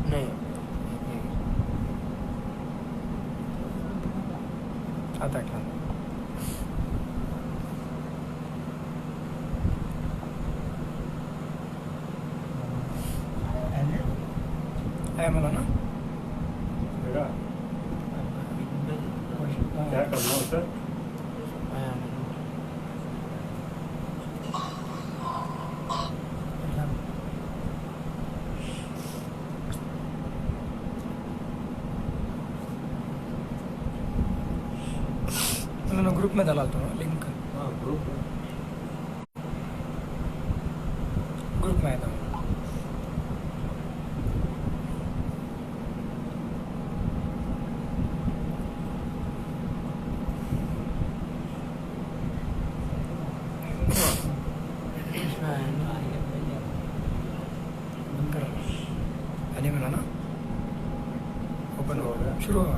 नहीं आता क्या है मला ना क्या करना होता मैंने ग्रुप में डाला तो लिंक ग्रुप में आया था अली मिला ना ओपन हो गया शुरू हुआ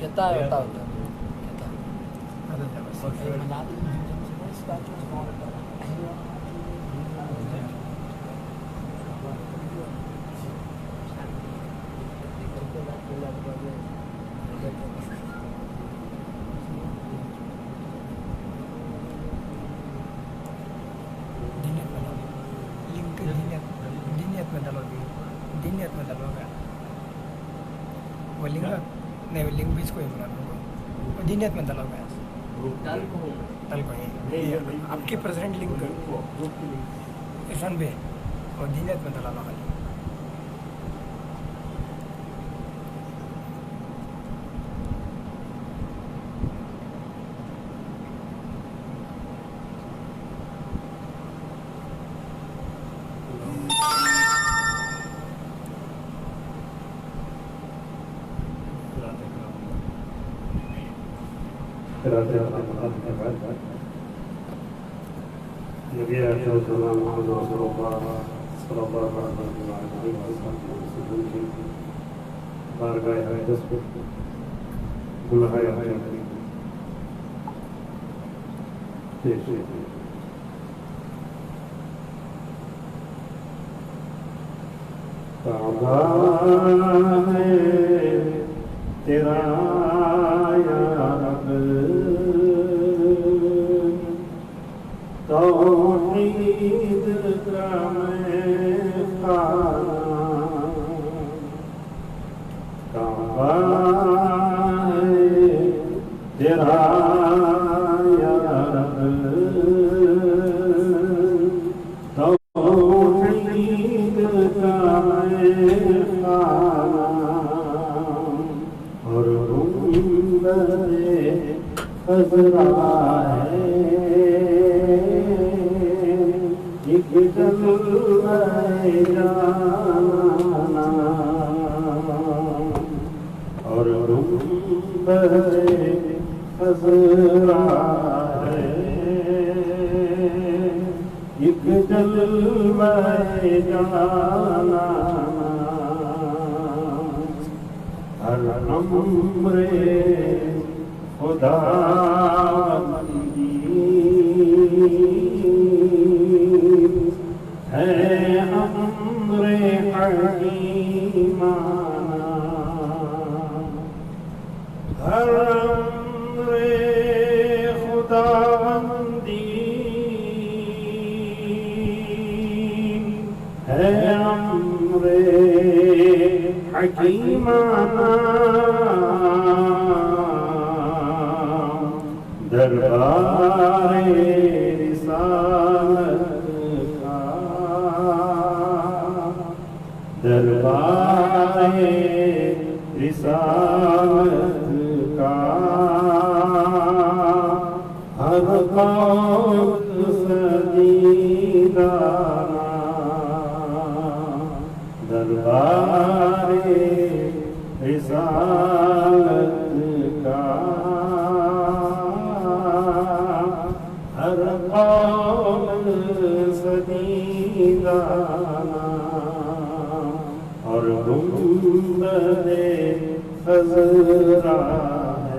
Kita tahu. वो लिंग नहीं, वो लिंग बीच को ही बनाना वो दीनियत में तलब है तल को ही आपकी प्रेसिडेंट लिंग इरफान बे और दीनियत में तलाना खाली तेरा या रब तौहीद का मैं खाना काबा है तेरा या रब तौहीद का मैं खाना और गुंबदे खज़रा है एक जलवे जाना और गुंबदे खज़रा है एक जलवे जाना हर अम्रे खुदाबंदी है अम्रे हकीमाना हर अम्रे खुदाबंदी है अम्रे हकीमाना दरबारे रिसालत का दरबारे रिसालत का हर कौल सजीदाना दरबारे रिसालत का हर कौल सजीदाना और गुंबदे खज़रा है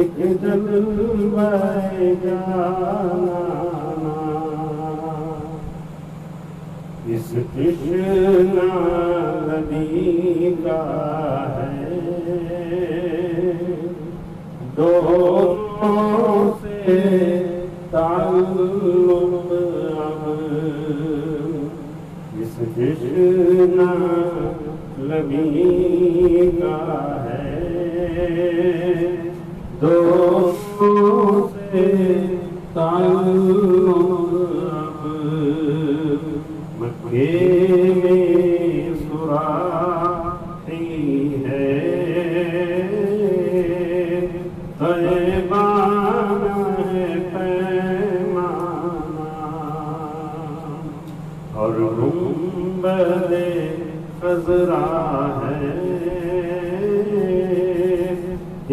एक जलवे जाना इस कृष्णा नदी का है दोनों से ताल्लुक़ अब इस कृष्णा नदी का है दोनों से ताल्लुक़ अब मक्के में सुराही है तैबा है पैमाना और गुंबदे खज़रा है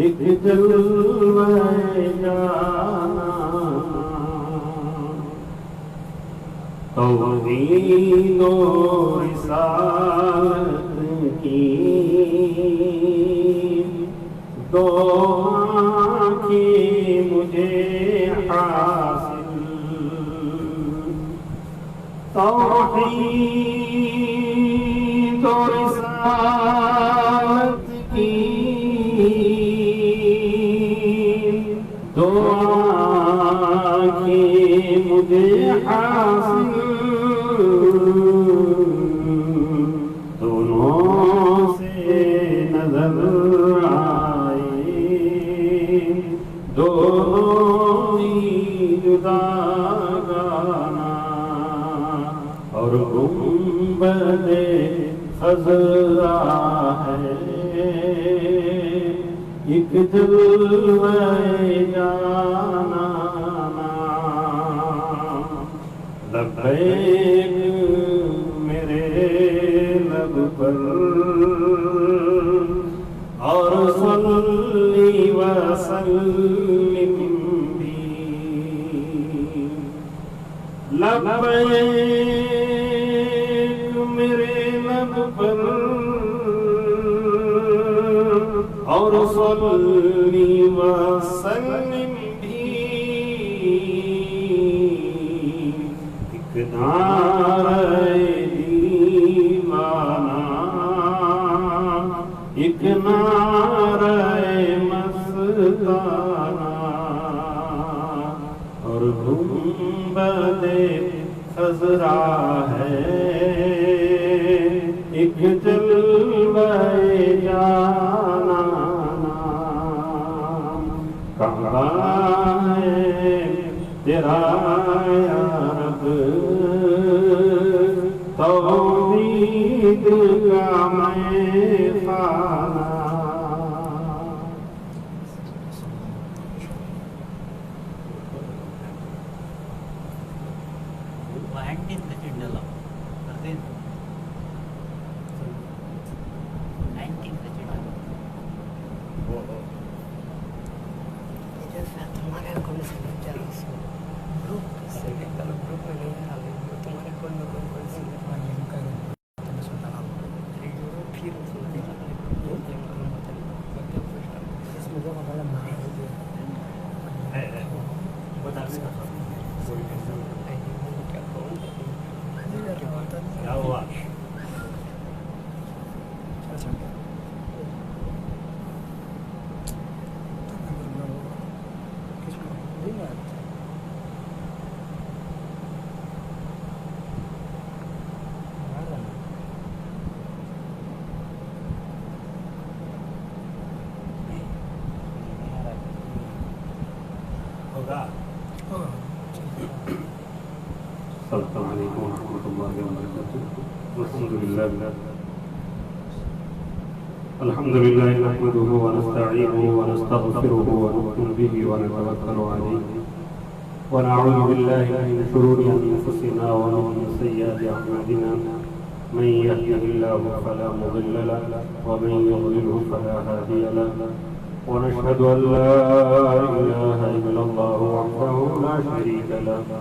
एक जलवे जाना तौहीद और रिसालत की दो आँखें मुझे हासिल तौहीद और रिसालत की दो आँखें मुझे हासिल दोनों गाना और गुंबदे खज़रा है एक जलवे जाना लब्बैक मेरे लब पर और सल्ली व सल्लिम भी लब्बैक मेरे लब पर और सल्ली व सल्लिम भी एक नारे दीवाना एक नारे मस्ताना और गुंबदे खज़रा है एक जलवे जाना कहाँ है तेरा या रब तौहीद का मैं खाना क्या हुआ? होगा। अस्सलामु अलैकुम वरहमतुल्लाहि वबरकातुहू। अल्हम्दुलिल्लाह नहमदुहु व नस्तईनुहु व नस्तगफिरुहु व नु'मिनु बिही व नतवक्कलु अलैहि व नअूज़ु बिल्लाहि मिन शुरूरि अनफुसिना व मिन सय्यिआति अअमालिना मन यहदिहिल्लाहु फला मुदिल्ल लहु व मन युद्लिलहु फला हादिय लहु व नशहदु अन ला इलाहा इल्लल्लाहु वहदहु ला शरीका लहु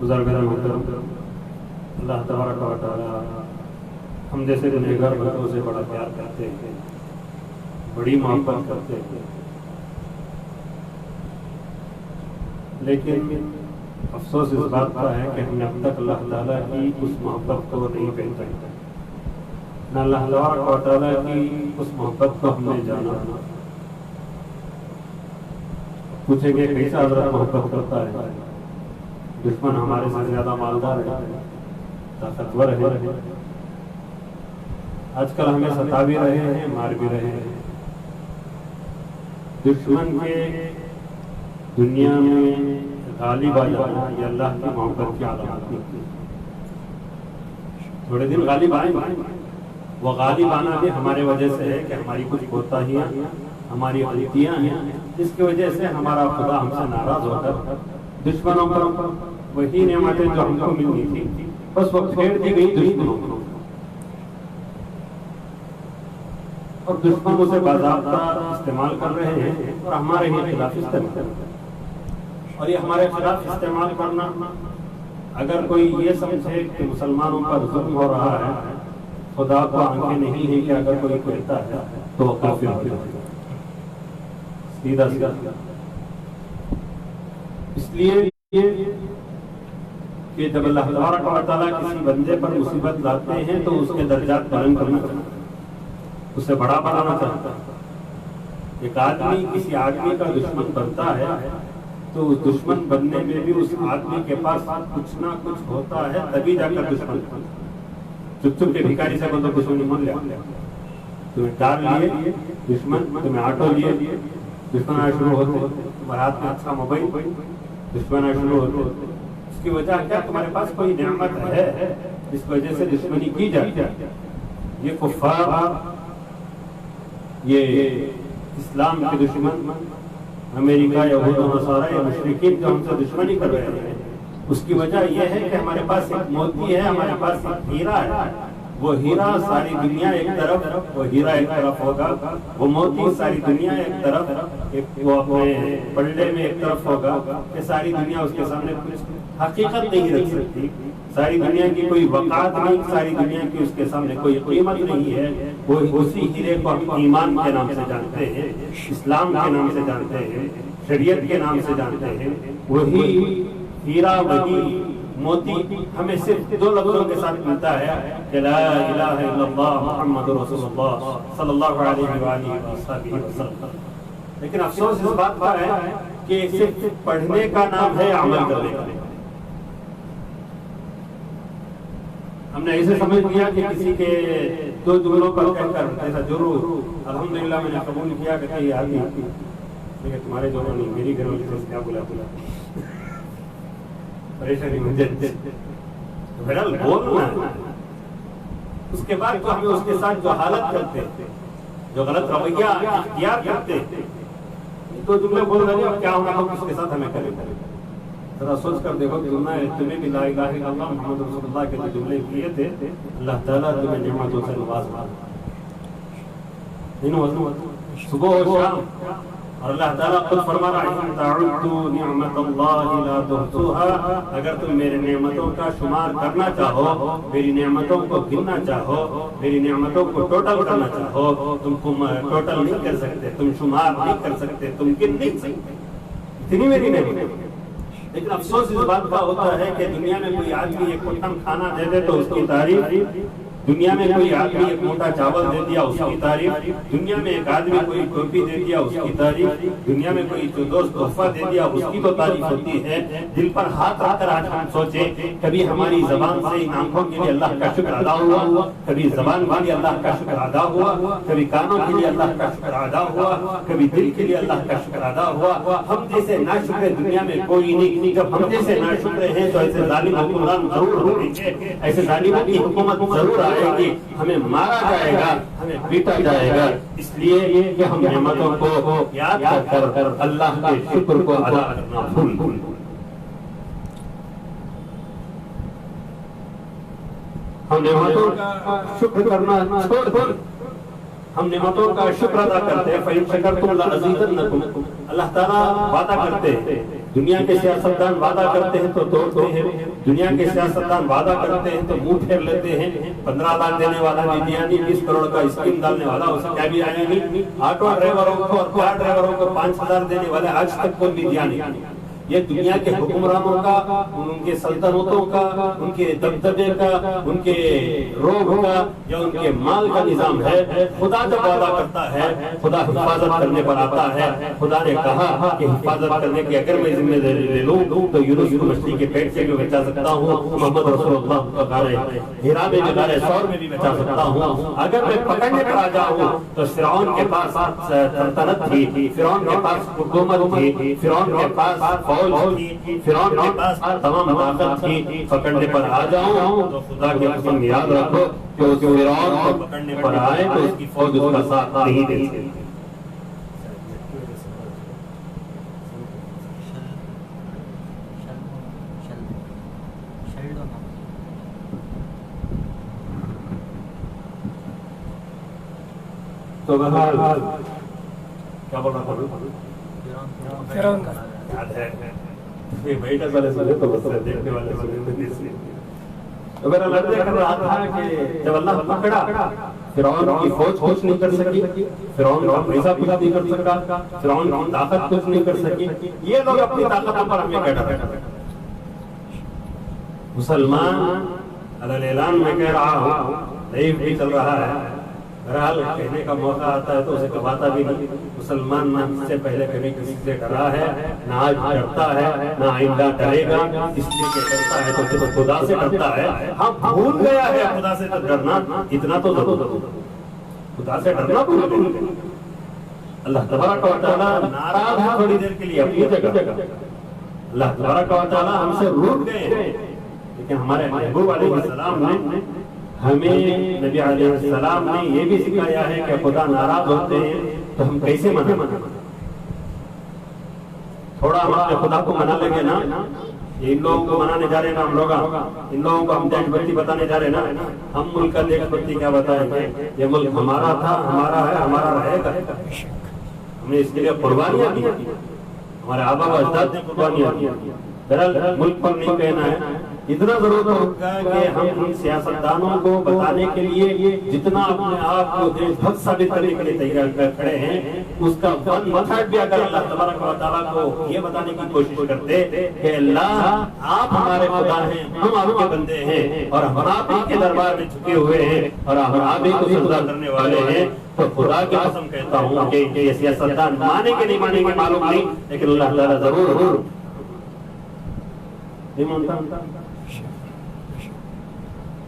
बुजुर्गान मोहतरम अल्लाह तबारक व तआला हम जैसे गुनहगार बंदों से बड़ा प्यार करते हैं, बड़ी मोहब्बत करते हैं, लेकिन अफसोस इस बात का है कि हमने अब तक अल्लाह ताला की उस मोहब्बत को नहीं पहचाना, न अल्लाह तबारक व तआला की उस मोहब्बत को हमने जाना। पूछेंगे कैसा हज़रत मोहब्बत करता है? दुश्मन हमारे से ज्यादा मालदार है, ताकतवर है, आजकल हमें सता भी रहे हैं, मार भी रहे हैं, दुश्मन के दुनिया में गालिब आ जाना ये अल्लाह की मोहब्बत की अलामत नहीं। थोड़े दिन गालिब आएंगे, वो गालिब आना भी हमारे वजह से है कि हमारी कुछ कोताहियां, हमारी गलतियां हैं, जिसकी वजह से हमारा खुदा हमसे नाराज होकर दुश्मनों पर वही नेमतें जो हमको मिलनी थी बस वो फेर दी गई दुश्मनों को, और दुश्मन उसे बाज़ाब्ता इस्तेमाल कर रहे हैं और हमारे ही खिलाफ इस्तेमाल कर रहे हैं। और ये हमारे खिलाफ इस्तेमाल करना, अगर कोई ये समझे कि मुसलमानों पर जुल्म हो रहा है, खुदा को आंखें नहीं है कि अगर कोई कहता है तो वो काफिर हो, सीधा सीधा। इसलिए कि जब अल्लाह तबारक व तआला किसी बंदे पर मुसीबत लाते हैं तो उसके दर्जात बुलंद करना चाहता है, उसे बड़ा बनाना चाहता है। एक आदमी किसी आदमी का दुश्मन बनता है तो उस दुश्मन बनने में भी उस आदमी के पास कुछ ना कुछ होता है, तभी जाकर दुश्मन। चुप चुप के भिखारी से बोल दो दुश्मन मान लिया, तुम्हें कार लिए दुश्मन, तुम्हें ऑटो लिए दुश्मन आए शुरू होते, तुम्हारे हाथ में अच्छा मोबाइल दुश्मन आए शुरू होते। इसकी वजह क्या? तुम्हारे पास कोई नेमत है जिस वजह से दुश्मनी की जाती है। ये कुफ्फार, ये इस्लाम के दुश्मन, अमेरिका, यहूद और नसारा, या मुशरिकीन जो हमसे दुश्मनी कर रहे हैं, उसकी वजह यह है कि हमारे पास एक मोती है, हमारे पास एक हीरा है। वो हीरा सारी दुनिया एक तरफ, वो हीरा एक तरफ होगा, वो मोती सारी दुनिया एक तरफ, एक वो अपने पल्ले में एक तरफ होगा कि सारी दुनिया उसके सामने कुछ हकीकत नहीं रख सकती, सारी दुनिया की कोई वकात नहीं, सारी दुनिया की उसके सामने कोई कीमत नहीं है। वो उसी हीरे को हम ईमान के नाम से जानते हैं, इस्लाम के नाम से जानते हैं, शरीयत के नाम से जानते हैं। वही हीरा, वही मोती हमें सिर्फ दो लफ्जों के साथ मिलता है कि ला इलाहा इल्लल्लाह मुहम्मदुर रसूलुल्लाह सल्लल्लाहु अलैहि वसल्लम। लेकिन अफसोस इस बात का है कि सिर्फ पढ़ने का नाम है, अमल करने का। हमने ऐसे समझ लिया कि किसी के दो जुमलों पर कहकर, ऐसा जरूर अल्हम्दुलिल्लाह मैंने कबूल किया कि ये आदमी, लेकिन तुम्हारे जो नहीं, मेरी घर वाली क्या बुला परेशानी मुझे बहरहाल बोलना। उसके बाद तो हमें उसके साथ जो हालत करते, जो गलत रवैया इख्तियार करते, तो जुमले बोल रहे हैं, क्या होगा हम उसके साथ हमें करें। जरा सोच कर देखो कि तुम्हें भी ला इलाहा इल्लल्लाह मुहम्मद रसूलुल्लाह के जो जुमले किए थे, अल्लाह ताला तुम्हें नेमतों से नवाजा, सुबह और शाम। और अल्लाह ताला खुद फरमा रहा है, ताउद्दू निअमतल्लाहि ला तुहसूहा, अगर तुम मेरे नेमतों का शुमार करना चाहो, मेरी नेमतों को गिनना चाहो, मेरी नेमतों को टोटल करना चाहो, तुम टोटल नहीं कर सकते, तुम शुमार नहीं कर सकते, तुम गिन नहीं सकते, इतनी मेरी नेमत। लेकिन अफसोस इस बात का होता है कि दुनिया में कोई आदमी एक कुटम खाना दे दे तो उसकी तारीफ, दुनिया में कोई आदमी एक मोटा चावल दे दिया उसकी तारीफ, दुनिया में एक आदमी कोई टोपी दे दिया उसकी तारीफ, दुनिया में कोई जो दोस्त तोहफा दे दिया उसकी तो तारीफ होती है। दिल पर हाथ रखकर आज हम सोचे, कभी हमारी जबान से इन आंखों के लिए अल्लाह का शुक्र अदा हुआ, कभी जबान के लिए अल्लाह का शुक्र अदा हुआ, कभी कानों के लिए अल्लाह का शुक्र अदा हुआ, कभी दिल के लिए अल्लाह का शुक्र अदा हुआ। हम जैसे नाशुक्र दुनिया में कोई नहीं। जब हम जैसे नाशुक्र हैं तो ऐसे जालिम हुक्मरान जरूर होंगे, ऐसे जालिमों की हुकूमत जरूर आएगी, हमें मारा जाएगा, हमें पीटा जाएगा। इसलिए कि हम नेमतों को याद कर अल्लाह के शुक्र को अदा करना भूल। हम नेमतों का शुक्र करना छोड़, हम नेमतों का शुक्र अदा करते हैं। फ़इन शकरतुम लअज़ीदन्नकुम, अल्लाह ताला वादा करते हैं। दुनिया के सियासतदान वादा करते हैं तो तोड़ते हैं, दुनिया के सियासतदान वादा करते हैं तो मुंह फेर लेते हैं। 15 लाख देने वाला भी दिया नहीं, 20 करोड़ का स्कीम डालने वाला उसे क्या भी आया नहीं। ऑटो ड्राइवरों को और कार ड्राइवरों को 5,000 देने वाले आज तक कोई भी दिया नहीं। ये दुनिया के हुक्मरानों का, उनके सल्तनतों का, उनके दबदबे का, उनके रोब का या उनके माल का निजाम है। खुदा जब वादा करता है, खुदा हिफाजत करने पर आता है। खुदा ने कहा कि हिफाजत करने की अगर मैं जिम्मेदारी ले लूं तो यूनुस को मछली के पेट से भी बचा सकता हूँ, मोहम्मद रसूलुल्लाह का गारे हीरा में जो गारे सौर में भी बचा सकता हूँ। अगर मैं पकड़ने पर आ जाऊँ तो फिरौन के पास सल्तनत थी, फिरौन के पास हुकूमत थी, फिरौन के पास फौज थी, फिरौन के पास तमाम ताकत थी। पकड़ने पर आ जाऊं तो खुदा की कसम याद रखो कि उस फिरौन को पकड़ने पर आए तो उसकी फौज उसका साथ नहीं दे सकती। तो बहरहाल क्या बोल रहा था? फिरौन का याद है ये बैठक वाले सुने तो बस देखने वाले सुने इसलिए। तो मेरा लड़का कर रहा था कि जब अल्लाह पकड़ा, फिरौन की फौज कुछ नहीं कर सकी, फिरौन का पैसा कुछ नहीं कर सका, फिरौन की ताकत कुछ नहीं कर सकी। ये लोग अपनी ताकत पर हमें कह रहे हैं। मुसलमान अलग-ऐलान में कह रहा हूँ, लाइव भी चल रहा है। बहरहाल कहने का मौका आता है तो उसे कबाता भी नहीं। मुसलमान ना इससे पहले कभी किसी से डरा है, ना आज डरता है, ना आइंदा डरेगा। इसलिए कि डरता है तो खुदा से डरता है। हाँ, भूल गया है खुदा से डरना, इतना तो जरूर खुदा से डरना भूल गया। अल्लाह तबारक व तआला नाराज है थोड़ी देर के लिए अपनी जगह। अल्लाह तबारक व तआला हमसे रूठ गए हैं, लेकिन हमारे महबूब अलैहिस्सलाम ने हमें, नबी अलैहिस्सलाम ने ये भी सिखाया है कि खुदा नाराज होते हैं तो हम कैसे मना। थोड़ा हम अपने खुदा को मना लेंगे ना, इन लोगों को मनाने जा रहे हैं ना हम लोग, इन लोगों को हम देशभक्ति बताने जा रहे हैं ना। हम मुल्क का देशभक्ति क्या बताएंगे? ये मुल्क हमारा था, हमारा है, हमारा रहेगा। हमने इसके लिए कुर्बानियां दी, हमारे आबा व अजदाद ने कुर्बानियां दी। दरअसल मुल्क पर नहीं कहना है, इतना जरूर होगा कि हम इन सियासतदानों को बताने के लिए जितना अपने आप को देशभक्त साबित करने के लिए तैयार खड़े हैं, उसका वन मथाट भी अगर अल्लाह तबारक व तआला को ये बताने की कोशिश करते कि अल्लाह आप हमारे खुदा हैं, हम आपके बंदे हैं और हम आप ही के दरबार में झुके हुए हैं और हम आप ही को सजदा करने वाले हैं, तो खुदा की कसम कहता हूँ कि ये सियासतदान मानेंगे नहीं मानेंगे मालूम नहीं, लेकिन अल्लाह ताला जरूर नहीं मानता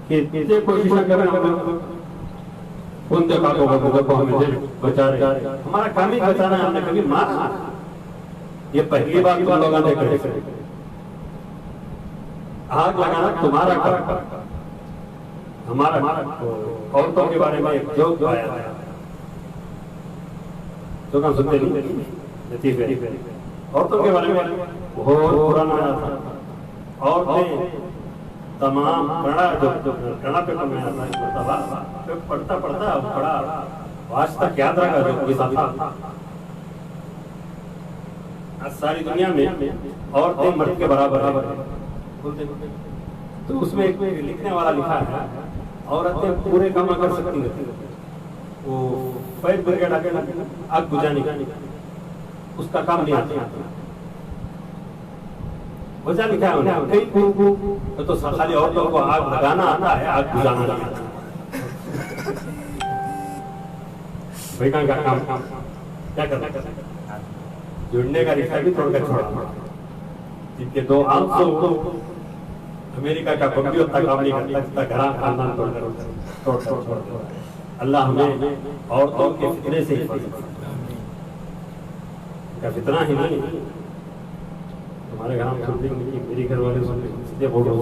कि कोशिश करें उन जगहों को हमें बचा रहे। हमारा काम ही बचाना है, हमने कभी मारा ये पहली बार तुम लोगों ने करे। आग लगाना तुम्हारा काम, हमारा औरतों के बारे में एक जोक आया था, तो काम सुनते नहीं। औरतों के बारे में बहुत पुराना आया था। औरतें तमाम कड़ा जो कड़ा पे पढ़ता बड़ा आज तक याद रखा जो के साथ आज सारी दुनिया में औरतें मर्द के बराबर है। तो उसमें एक लिखने वाला लिखा है औरतें पूरे काम कर सकती है। वो फायर ब्रिगेड आगे आग बुझाने उसका काम नहीं आता, वजह लिखा है उन्हें। तो खाली औरतों को आग लगाना आता है, आग बुझाना नहीं आता। भाई का काम क्या करना, जुड़ने का रिश्ता भी तोड़कर छोड़ा। जिनके दो आंसू अमेरिका का बम्बी उतना काम नहीं करता जितना घरा खानदान तोड़कर। अल्लाह हमें औरतों के फितने से का फितना ही नहीं। हमारे घर में सुनते हैं, मेरी घर वाले सुनते बोल रहे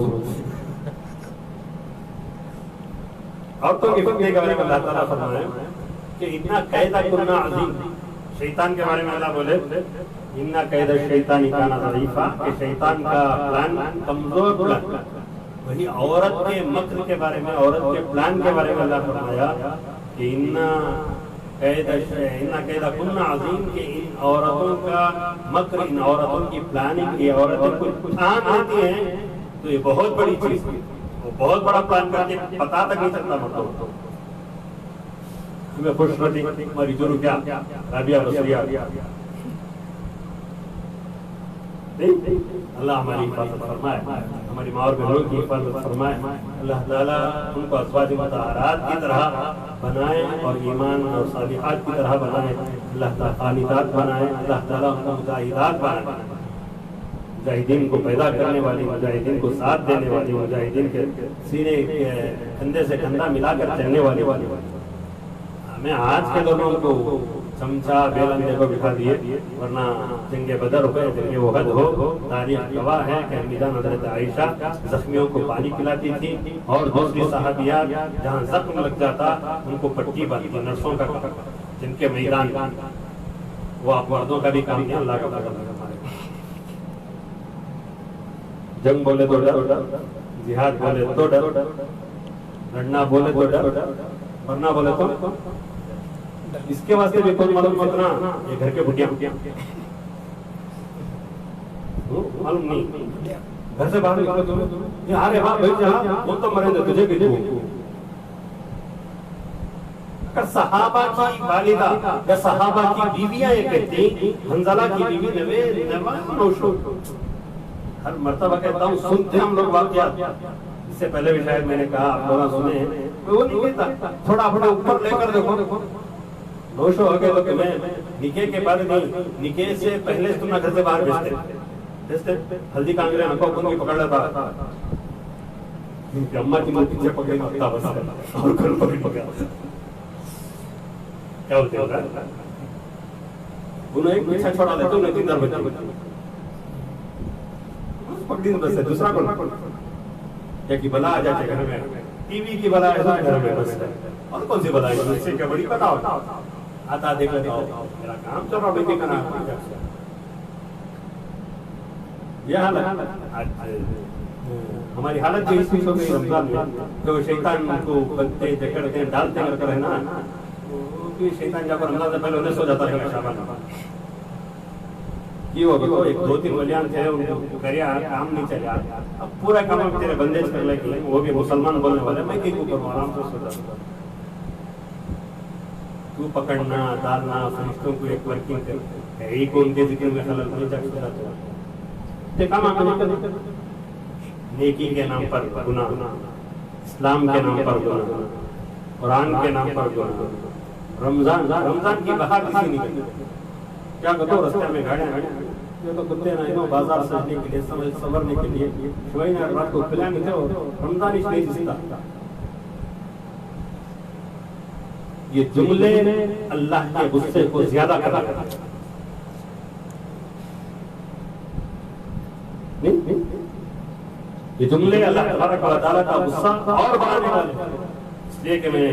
औरतों के फितने के बारे में अल्लाह ताला फरमाया कि इतना कैदा कुन्ना अजीम। शैतान के बारे में अल्लाह बोले इन्ना कैदा शैतान काना ज़ईफ़ा, कि शैतान का प्लान कमजोर प्लान। वही औरत के मक्र के बारे में, औरत के प्लान के बारे में अल्लाह फरमाया कि इन्ना कैदा कुन्ना अजीम, कि इन औरतों का मक्र, इन औरतों की प्लानिंग, ये औरतें कुछ प्लान करती हैं तो ये बहुत बड़ी चीज, वो बहुत बड़ा प्लान करके पता तक नहीं चलता मर्दों को। हमें खुशनसीब हमारी जुर्म क्या राबिया बसरिया अल्लाह हमारी हिफाजत फरमाए, हमारी माँ और बहनों की हिफाजत फरमाए। अल्लाह ताला उनको अज़वाज मुतहहारात की तरह बनाए और ईमान और सालिहात की तरह बनाए। अल्लाह ताला क़ानितात बनाए। अल्लाह ताला उनको मुजाहिदात बनाए, मुजाहिदीन को पैदा करने वाली, मुजाहिदीन को साथ देने वाली, मुजाहिदीन के सीने के कंधे से कंधा मिलाकर चलने वाली। हमें आज के लोगों को चमचा बेलंदे को बिठा दिए, वरना जंगे बदर हो गए, जंगे वहद हो। तारीख गवाह है कि अम्मीजान हज़रत आयशा जख्मियों को पानी पिलाती थी और दूसरी साहबियात जहाँ जख्म लग जाता उनको पट्टी बांधती, नर्सों का जिनके मैदान वो आप मर्दों का भी काम किया। अल्लाह का बदला हमारे। जंग बोले तो डर, जिहाद बोले तो डर, लड़ना बोले तो डर, मरना बोले तो इसके वास्ते भी कोई मालूम कितना ये घर के बुटिया मालूम नहीं, घर से बाहर निकलो तुम ये अरे हाँ भाई जहाँ वो तो मरेंगे तुझे भी तू। अगर सहाबा की वालिदा या सहाबा की बीवियां ये कहती, हंजला की बीवी नौशो, हर मर्तबा कहता हूँ सुनते हम लोग वाक़या। इससे पहले भी शायद मैंने कहा आप लोग सुने, वो नहीं कहता थोड़ा अपने ऊपर लेकर देखो नौशो हो गए तो तुम्हें निके के बाद नहीं, निके से पहले तुम घर से बाहर भेजते हल्दी कांगरे नको को पकड़ लेता, अम्मा की मुंह पीछे पकड़ी होता बस और घर पर भी पकड़ा। क्या बोलते हो उन्हें एक पीछा छोड़ा लेते उन्हें 3 बच्चे पकड़ी बस है, दूसरा कौन क्या की बला आ जाए घर में, टीवी की बला है घर में बस है, और कौन सी बला है इससे क्या बड़ी बताओ। आता देख लेता हूँ मेरा काम चल रहा बेटी का नाम यह हालत हमारी हालत जो इसी हो गई रमजान में, तो शैतान को बनते जकड़ते डालते करते रहना, शैतान जब रमजान से पहले उन्हें सो जाता है शाबान ये हो तो एक 2-3 वलियान थे उनको करिया काम नहीं चला, अब पूरा काम तेरे बंदेज कर लेके वो भी मुसलमान बोलने वाले मैं क्यों करूँ आराम से सो जाता। तू पकड़ना डालना फरिश्तों को एक वर्किंग कर यही को उनके जिक्र में खलल नहीं जा सकता। ते काम आप नेकी के नाम पर गुनाह, इस्लाम के नाम पर गुनाह, कुरान के नाम पर गुनाह, रमजान की बाहर किसी नहीं क्या करो रास्ते में गाड़ियां ये तो कुत्ते ना इनो बाजार सजने के लिए समझ संवरने के लिए वही ना रात को प्लान थे और रमजान इसलिए दिखता। ये जुमले अल्लाह के गुस्से को ज्यादा करा नहीं, ये जुमले अल्लाह तबारक व तआला का गुस्सा और बढ़ाने वाले। इसलिए कि मैं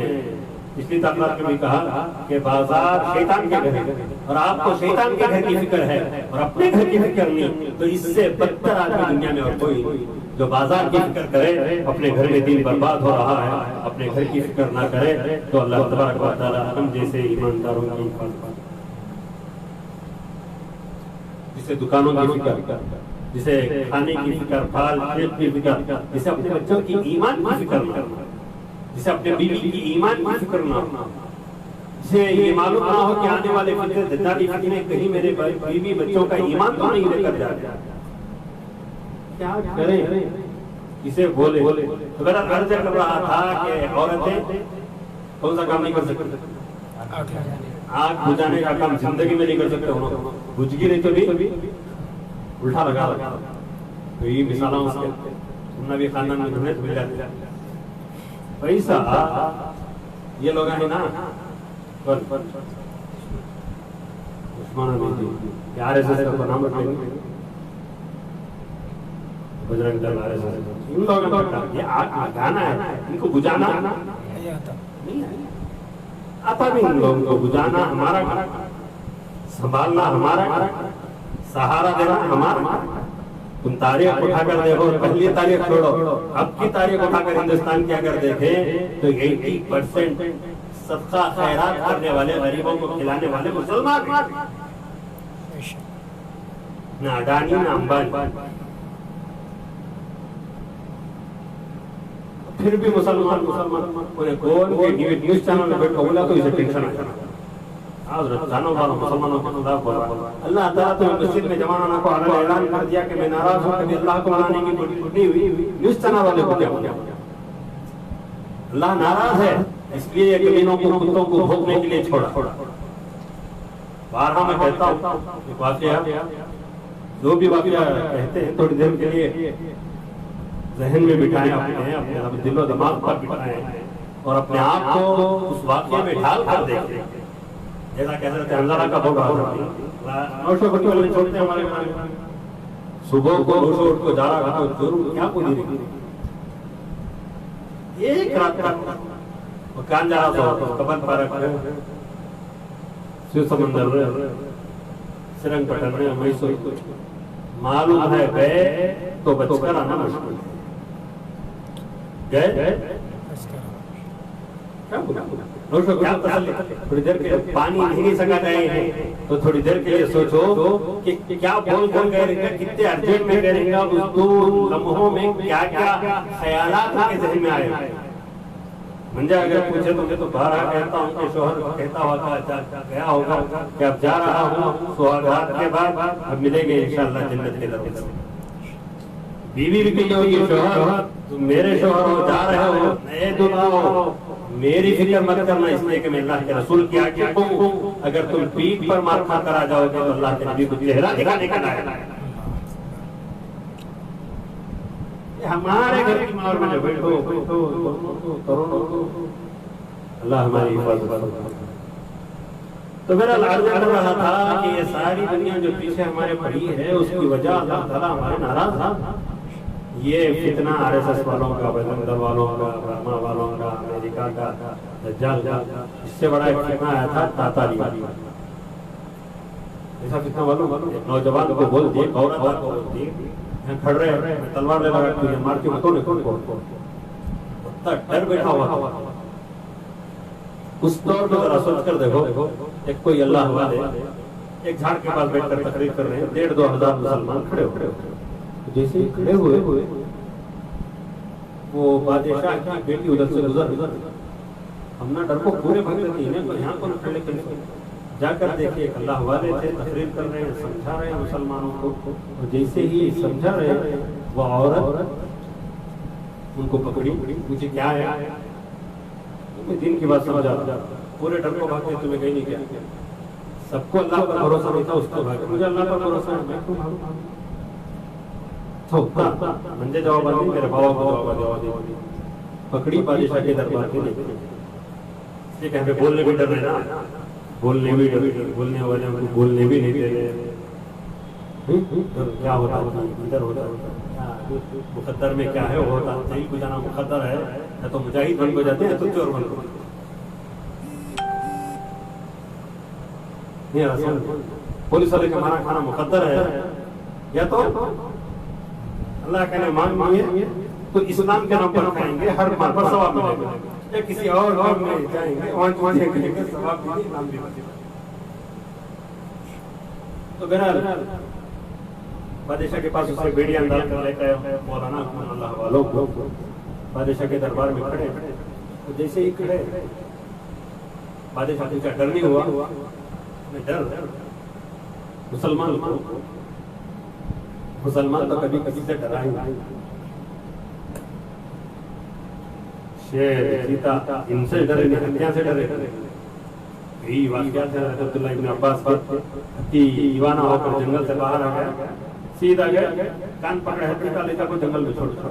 पिछली ताक़त में भी कहा कि बाजार शैतान के घर है और आपको शैतान के घर की फिक्र है और अपने घर की फिक्र नहीं, तो इससे बदतर आदमी दुनिया में और कोई नहीं। जो बाजार की फिक्र करे अपने घर में दिन बर्बाद हो रहा है, अपने घर की फिक्र ना करे तो अल्लाह तबारक व तआला हम जैसे ईमानदारों की हिफाजत, जिसे दुकानों की फिक्र, जिसे खाने की फिक्र, फाल खेत की फिक्र, जिसे अपने बच्चों की ईमान की फिक्र ना, जिसे अपने बीवी की ईमान की फिक्र ना, जिसे ये मालूम ना हो कि आने वाले फिक्र दज्जाली फितने कहीं मेरे बीवी बच्चों का ईमान तो नहीं लेकर जा, क्या करें किसे बोले। तो मेरा अर्ज कर रहा था कि औरतें कौन सा काम नहीं कर सकती, आग बुझाने का काम जिंदगी में नहीं कर सकते, बुझ गई नहीं तो भी उल्टा लगा तो ये मिसालों से सुनना भी खानदान में धुने मिल जाते पैसा ये लोग है ना उस्मान यार ऐसे नाम रखेंगे बजरंग दल इन लोगों का ये आग लगाना है, इनको बुझाना नहीं आता भी इन लोगों को बुझाना हमारा, संभालना हमारा, सहारा देना हमारा। तुम तारीख उठाकर देखो, पहली तारीख छोड़ो अब की तारीख उठाकर हिंदुस्तान की अगर देखें तो 80% सबका खैरात करने वाले, गरीबों को खिलाने वाले मुसलमान, ना अडानी ना अंबानी, फिर भी मुसलमान उन्हें कौन के न्यूज चैनल में बैठा बोला तो इसे टेंशन आ जाता। जानों वालों मुसलमानों के खिलाफ बोल रहा है। अल्लाह ताला तो मस्जिद में जमाना को आला ऐलान कर दिया कि मैं नाराज हूं, कभी अल्लाह को मनाने की बुद्धि हुई, न्यूज़ चैनल वाले को क्या बोला? अल्लाह नाराज है इसलिए ये कमीनों को, कुत्तों को भोंकने के लिए छोड़ा। बारहा मैं कहता हूँ वाकया, जो भी वाकया कहते हैं थोड़ी देर के लिए जहन में बिठाएं, अपने दिलो दिमाग पर बिठाएं और अपने आप को उस वाकये में ढाल कर देखें। जैसा कह रहे थे हंजारा का भोग नौशो भट्टी वाले छोड़ते हैं हमारे में, सुबह को नौशो को जा रहा था जरूर क्या बोली रही एक रात का कान जा रहा था कबन पर शिव समंदर सिरंग पटल में मैसूर मालूम है गए तो बचकर आना मुश्किल गए क्या बोला क्या तसल्ली? थोड़ी देर के पानी नहीं सका गए हैं तो थोड़ी देर के लिए सोचो कि क्या बोल कर गए, कितने अर्जेंट में करेंगे, उस 2 लम्हों में क्या क्या ख्यालात उनके जहन में आए। मंजा अगर पूछे तो मैं तो बारहा कहता हूँ कि शोहर कहता हुआ गया होगा कि अब जा रहा हूँ सुहागरात के बाद, अब मिलेंगे इंशाअल्लाह जन्नत के दरवाजे। बीवी भी कही होगी शोहर तुम मेरे शोहर हो, जा रहे हो, नए दुल्हा हो, मेरी फिक्र मत करना इसलिए कि मैं अल्लाह के रसूल की आज्ञा हूं, अगर तुम पीठ पर मार खा कर आ जाओगे तो अल्लाह के नबी को चेहरा दिखाने का लायक है। हमारे घर की मार में बैठो अल्लाह हमारी हिफाजत। तो मेरा लालच कर रहा था कि ये सारी दुनिया जो पीछे हमारे पड़ी है उसकी वजह अल्लाह ताला हमारे नाराज था। ये फितना आरएसएस वालों का, बजरंग दल वालों का, ब्रह्मा वालों का, अमेरिका का, दज्जाल का, इससे बड़ा एक फितना आया था तातारी। ऐसा फितना वालों नौजवान को बोल दिए, औरत को बोल दिए खड़ रहे तलवार ले लगा तुझे मार के मतों ने डर बैठा हुआ था। उस दौर में जरा सोच कर देखो, एक कोई अल्लाह वाले एक झाड़ के पास बैठकर तकरीर कर रहे हैं, 1,500-2 हजार मुसलमान खड़े हो। जैसे ही खड़े हुए वो बादशाह की बेटी उधर से गुजर, हम ना डर को पूरे भागते थे यहाँ पर खड़े जाकर देखिए एक अल्लाह वाले थे, तकरीर कर रहे हैं, समझा रहे हैं मुसलमानों को। और जैसे ही समझा रहे वो औरत उनको पकड़ी, मुझे क्या है तुम्हें दिन की बात समझा, पूरे डर को भागते तुम्हें कहीं नहीं किया। सबको अल्लाह पर भरोसा नहीं था, उसको भागे, मुझे अल्लाह पर भरोसा है मैं क्यों भागूं? मंजे जवाब नहीं, मेरे बाबा को जवाब दी। पकड़ी बादशाह के दरबार के लिए, ये कहीं पे बोलने भी डर रहे ना, बोलने भी डर, बोलने वाले को बोलने भी नहीं दे रहे। क्या होता इधर होता मुकद्दर में क्या है वो होता, जेल को जाना मुकद्दर है, या तो मुजाहिद बन को जाते हैं तो चोर बन को। पुलिस वाले का मारा खाना मुकद्दर है, या तो अल्लाह का ने मांग मांगे तो इस्लाम के नाम पर खाएंगे, हर मार पर सवाब मिलेगा, या किसी और काम में जाएंगे वहां करेंगे सवाब भी नहीं, नाम भी मिलेगा। तो बहरहाल बादशाह के पास उससे बेड़ियां डाल कर लेकर मौलाना अल्लाह वालों को बादशाह के दरबार में खड़े। तो जैसे ही खड़े बादशाह का डर नहीं हुआ, डर मुसलमान तो कभी किसी से डरा ही नहीं। शेर चीता इनसे डरे नहीं, हत्या से डरे। यही वाकया था अब्दुल्लाह इब्न अब्बास की दीवाना होकर जंगल से बाहर आ गया, सीधा गया कान पकड़े हत्या का लेकर को जंगल में छोड़ दिया।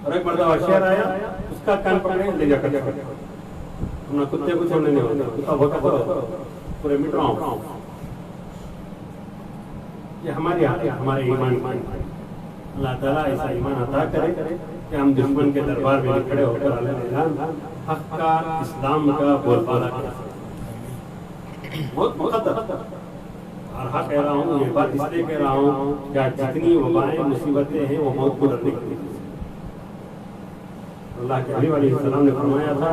और एक मर्दा शेर आया, उसका कान पकड़े ले जाकर अपना कुत्ते को छोड़ने नहीं होता, कुत्ता भौंका पूरे मिट रहा हूँ। ये हमारे ईमान अल्लाह ताला ऐसा ईमान अता करे कि हम दुश्मन के दरबार में खड़े होकर हक का इस्लाम का बोलबाला बहुत मुकद्दर। और हाँ कह रहा हूँ, ये बात इसलिए कह रहा हूँ क्या जितनी वबाएं मुसीबतें हैं वो मौत को डरने की। अल्लाह के हबीब अलैहिस्सलाम ने फरमाया था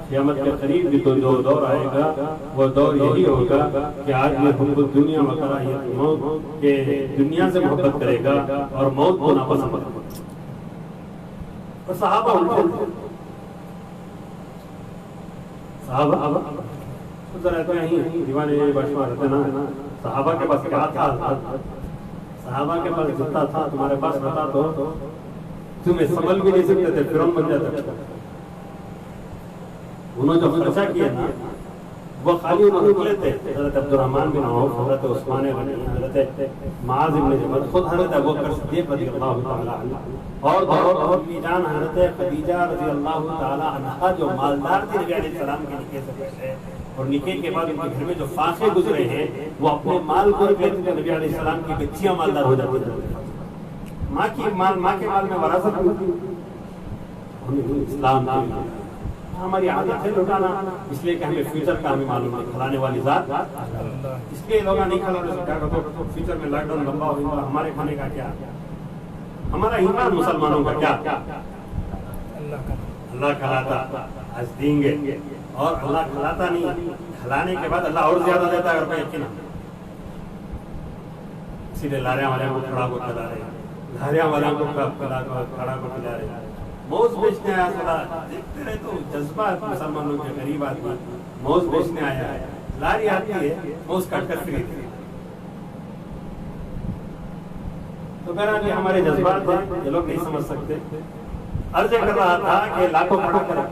क़यामत के करीब भी तो जो दौर आएगा वो दौर यही होगा कि आदमी हुब्बुद दुनिया व कराहियत मौत के दुनिया से मोहब्बत करेगा और मौत को नापसंद करेगा। और सहाबा तो जरा इतना ही दीवाने बशमा रहते ना, सहाबा के पास क्या था, सहाबा के पास जितना था तुम्हारे पास रहता तो तुम्हें संभल भी नहीं सकते थे, फिरौन बन जाते। उन्होंने जो खर्चा किया ना वो खाली निकले थे। हजरत अब्दुर्रहमान बिन औफ, हजरत उस्मान गनी, हजरत मुआज़ इब्न जबल, खुद हजरत अबू बकर सिद्दीक़ रज़ियल्लाहु ताला अन्हु और अम्मी जान हजरत खदीजा रज़ियल्लाहु ताला अन्हा जो मालदार थी नबी अलैहि सलाम के निके से पहले, और निके के बाद उनके घर में जो फाखे गुजरे हैं वो अपने माल को रख लेते थे। नबी अलैहि सलाम की बच्चियां मालदार हो जाती थी। माँ के माल में वरासत मिलती। इस्लाम हमारी आदत है लुटाना, इसलिए कि हमें फ्यूचर का हमें मालूम है, खिलाने वाली जात, इसलिए लोग नहीं खिलाने से क्या करते। फ्यूचर में लॉकडाउन लंबा होगा, हमारे खाने का क्या, हमारा ईमान मुसलमानों का क्या, अल्लाह खिलाता आज देंगे, और अल्लाह खिलाता नहीं, खिलाने के बाद अल्लाह और ज्यादा देता है। रुपये यकीन इसीलिए लारिया वाले को खड़ा को खिला रहे, लारिया वाले को खड़ा को खिला रहे, मौज बेचने आया। थोड़ा देखते रहे तो जज्बा मुसलमानों के गरीब आदमी मौज बेचने आया है, लारी आती है मौज काट कर फ्री। तो बहरहाल ये हमारे जज्बात हैं, ये लोग नहीं समझ सकते। अर्ज कर रहा था कि लाखों खड़ा करें,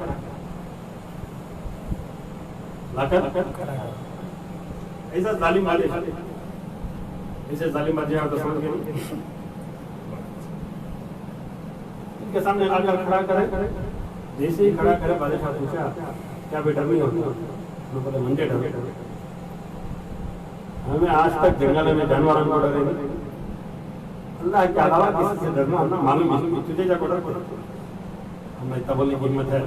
लाकर ऐसा जालिम वाले, ऐसे जालिम बाजी आप तो समझ गए के सामने लाकर खड़ा करे। जैसे ही खड़ा करे बादशाह पूछा क्या बेटा नहीं होता, तो बोले मंडे डर, हमें आज तक जंगल में जानवरों को डरे नहीं, अल्लाह के अलावा किसी से डरना ना मालूम है, तुझे क्या डर, हमें इतना बोलने की हिम्मत है।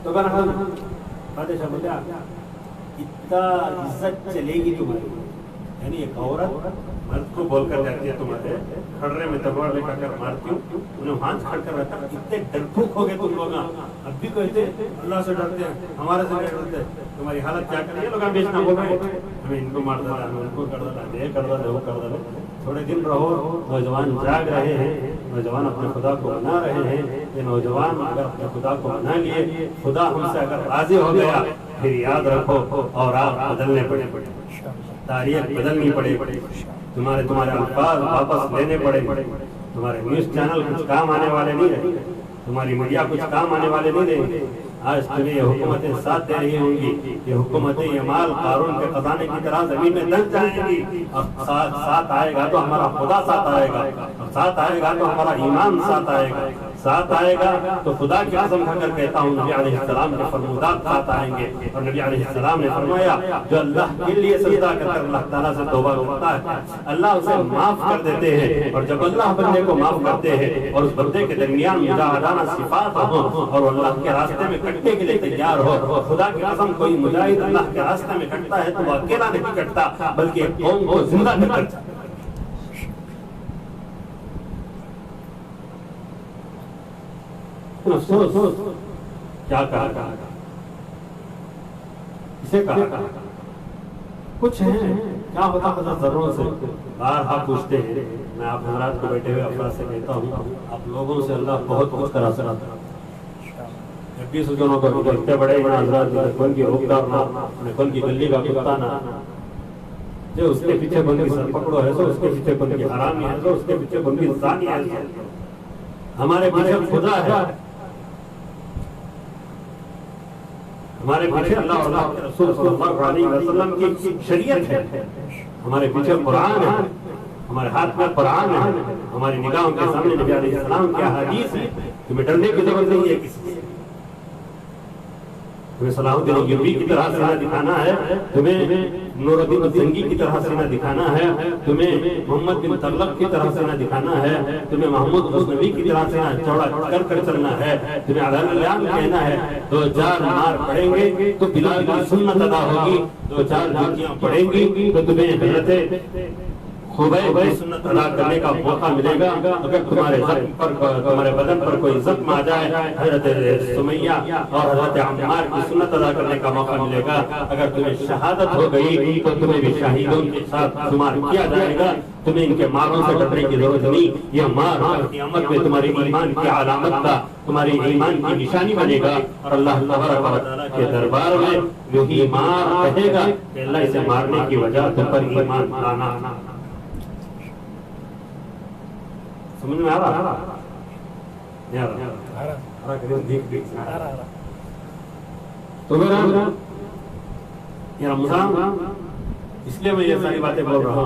तो बहरहाल बादशाह बोला इतना इज्जत चलेगी तुम्हारी, यानी एक औरत मर्द को बोलकर जाती है तुम्हारे खड़रे में तलवार लेकर मारती हूँ, उन्हें हाथ खड़कर रहता। इतने डरपोक हो गए तुम लोग, अब भी कहते अल्लाह से डरते हैं, हमारे से नहीं डरते। तुम्हारी हालत क्या करें, ये लोग बेचना बोल रहे हैं, हमें इनको मार डाला, हमें उनको कर डाला, ये कर डाला, वो कर डाला। थोड़े दिन रहो, नौजवान जाग रहे हैं, नौजवान अपने खुदा को बना रहे हैं। ये नौजवान अगर अपने खुदा को बना लिए, खुदा हमसे अगर राजी हो गया, फिर याद रखो और आप बदलने पड़े, तारीख बदलनी पड़े, तुम्हारे अल्फाज वापस लेने पड़े, तुम्हारे न्यूज चैनल कुछ काम आने वाले नहीं रहे, तुम्हारी मीडिया कुछ काम आने वाले नहीं रहेंगे। आज तुम्हें ये हुकूमतें साथ दे रही होंगी, ये हुकूमतें ये माल कारून के खजाने की तरह जमीन में दल जाएंगी, और साथ आएगा तो हमारा खुदा साथ आएगा, और साथ आएगा तो हमारा ईमान साथ आएगा, साथ आएगा तो खुदा की कसम खाकर कहता हूँ नबी अलैहिस्सलाम के फरमादात साथ आएंगे। और नबी अलैहिस्सलाम ने फरमाया जो अल्लाह के लिए सजदा कर अल्लाह ताला से तौबा करता है, अल्लाह उसे माफ कर देते हैं। और जब अल्लाह बंदे को माफ करते हैं और उस बंदे के दरमियान मुजाहिदाना सिफात हो और अल्लाह के रास्ते में कटने के लिए तैयार हो, खुदा की कसम कोई मुजाहिद अल्लाह के रास्ते में कटता है तो वो अकेला नहीं कटता, बल्कि एक कौम को जिंदा करता। सोच क्या कहा, इसे कहा कुछ है क्या होता है जरूर से बार आप पूछते हैं। मैं आप हजरात को बैठे हुए अफराद से कहता हूँ, आप लोगों से अल्लाह बहुत कुछ करा सकता है। 21 जनों को इतने बड़े बड़े हजरात कौन की रोकदार ना, कौन की गली का कुत्ता ना, जो उसके पीछे बन की सर पकड़ो है, उसके पीछे बन की हरामी है, उसके पीछे बन की जानी है, हमारे पीछे खुदा है, हमारे पीछे अल्लाह और रसूल सल्लल्लाहु अलैहि वसल्लम की शरीयत है, हमारे पीछे कुरान है, हमारे हाथ में कुरान है, हमारी निगाहों के सामने नबी अलैहिस्सलाम की हदीस है। तुम्हें डरने की जरूरत नहीं है किसी से। तुम्हें सलाहुद्दीन अय्यूबी की तरह सीना दिखाना है, तुम्हें नूरुद्दीन ज़ंगी की तरह सीना दिखाना है, तुम्हें मोहम्मद बिन तगलक की तरह सीना दिखाना है, तुम्हें महमूद गज़नवी की तरह सीना चौड़ा कर चलना है, तुम्हें अल्लाह कहना है। 2 4 मार पड़ेंगे तो बिलाल की सुन्नत अदा होगी, 2 4 जूतियां पड़ेंगी तो तुम्हें हज़रत सुबह की सुन्नत अदा करने का मौका मिलेगा। अगर तुम्हारे जख्म पर, तुम्हारे बदन पर कोई जख्म आ जाए, हजरत सुमैया और हजरत अम्मार की सुन्नत अदा करने का मौका मिलेगा। अगर तुम्हें शहादत हो गई तो तुम्हें भी शहीदों के साथ शुमार किया जाएगा। तुम्हें इनके मारों से डरने की जरूरत नहीं। यह मार क़यामत में तुम्हारी ईमान की अलामत का, तुम्हारी ईमान की निशानी बनेगा। और अल्लाह तबारक व तआला के दरबार में जो ही मार कहेगा कि अल्लाह इसे मारने की वजह तुम पर ईमान लाना। समझ में आ रहा? नहीं आ रहा? तो मेरा ये रमजान, इसलिए मैं ये सारी बातें बोल रहा हूँ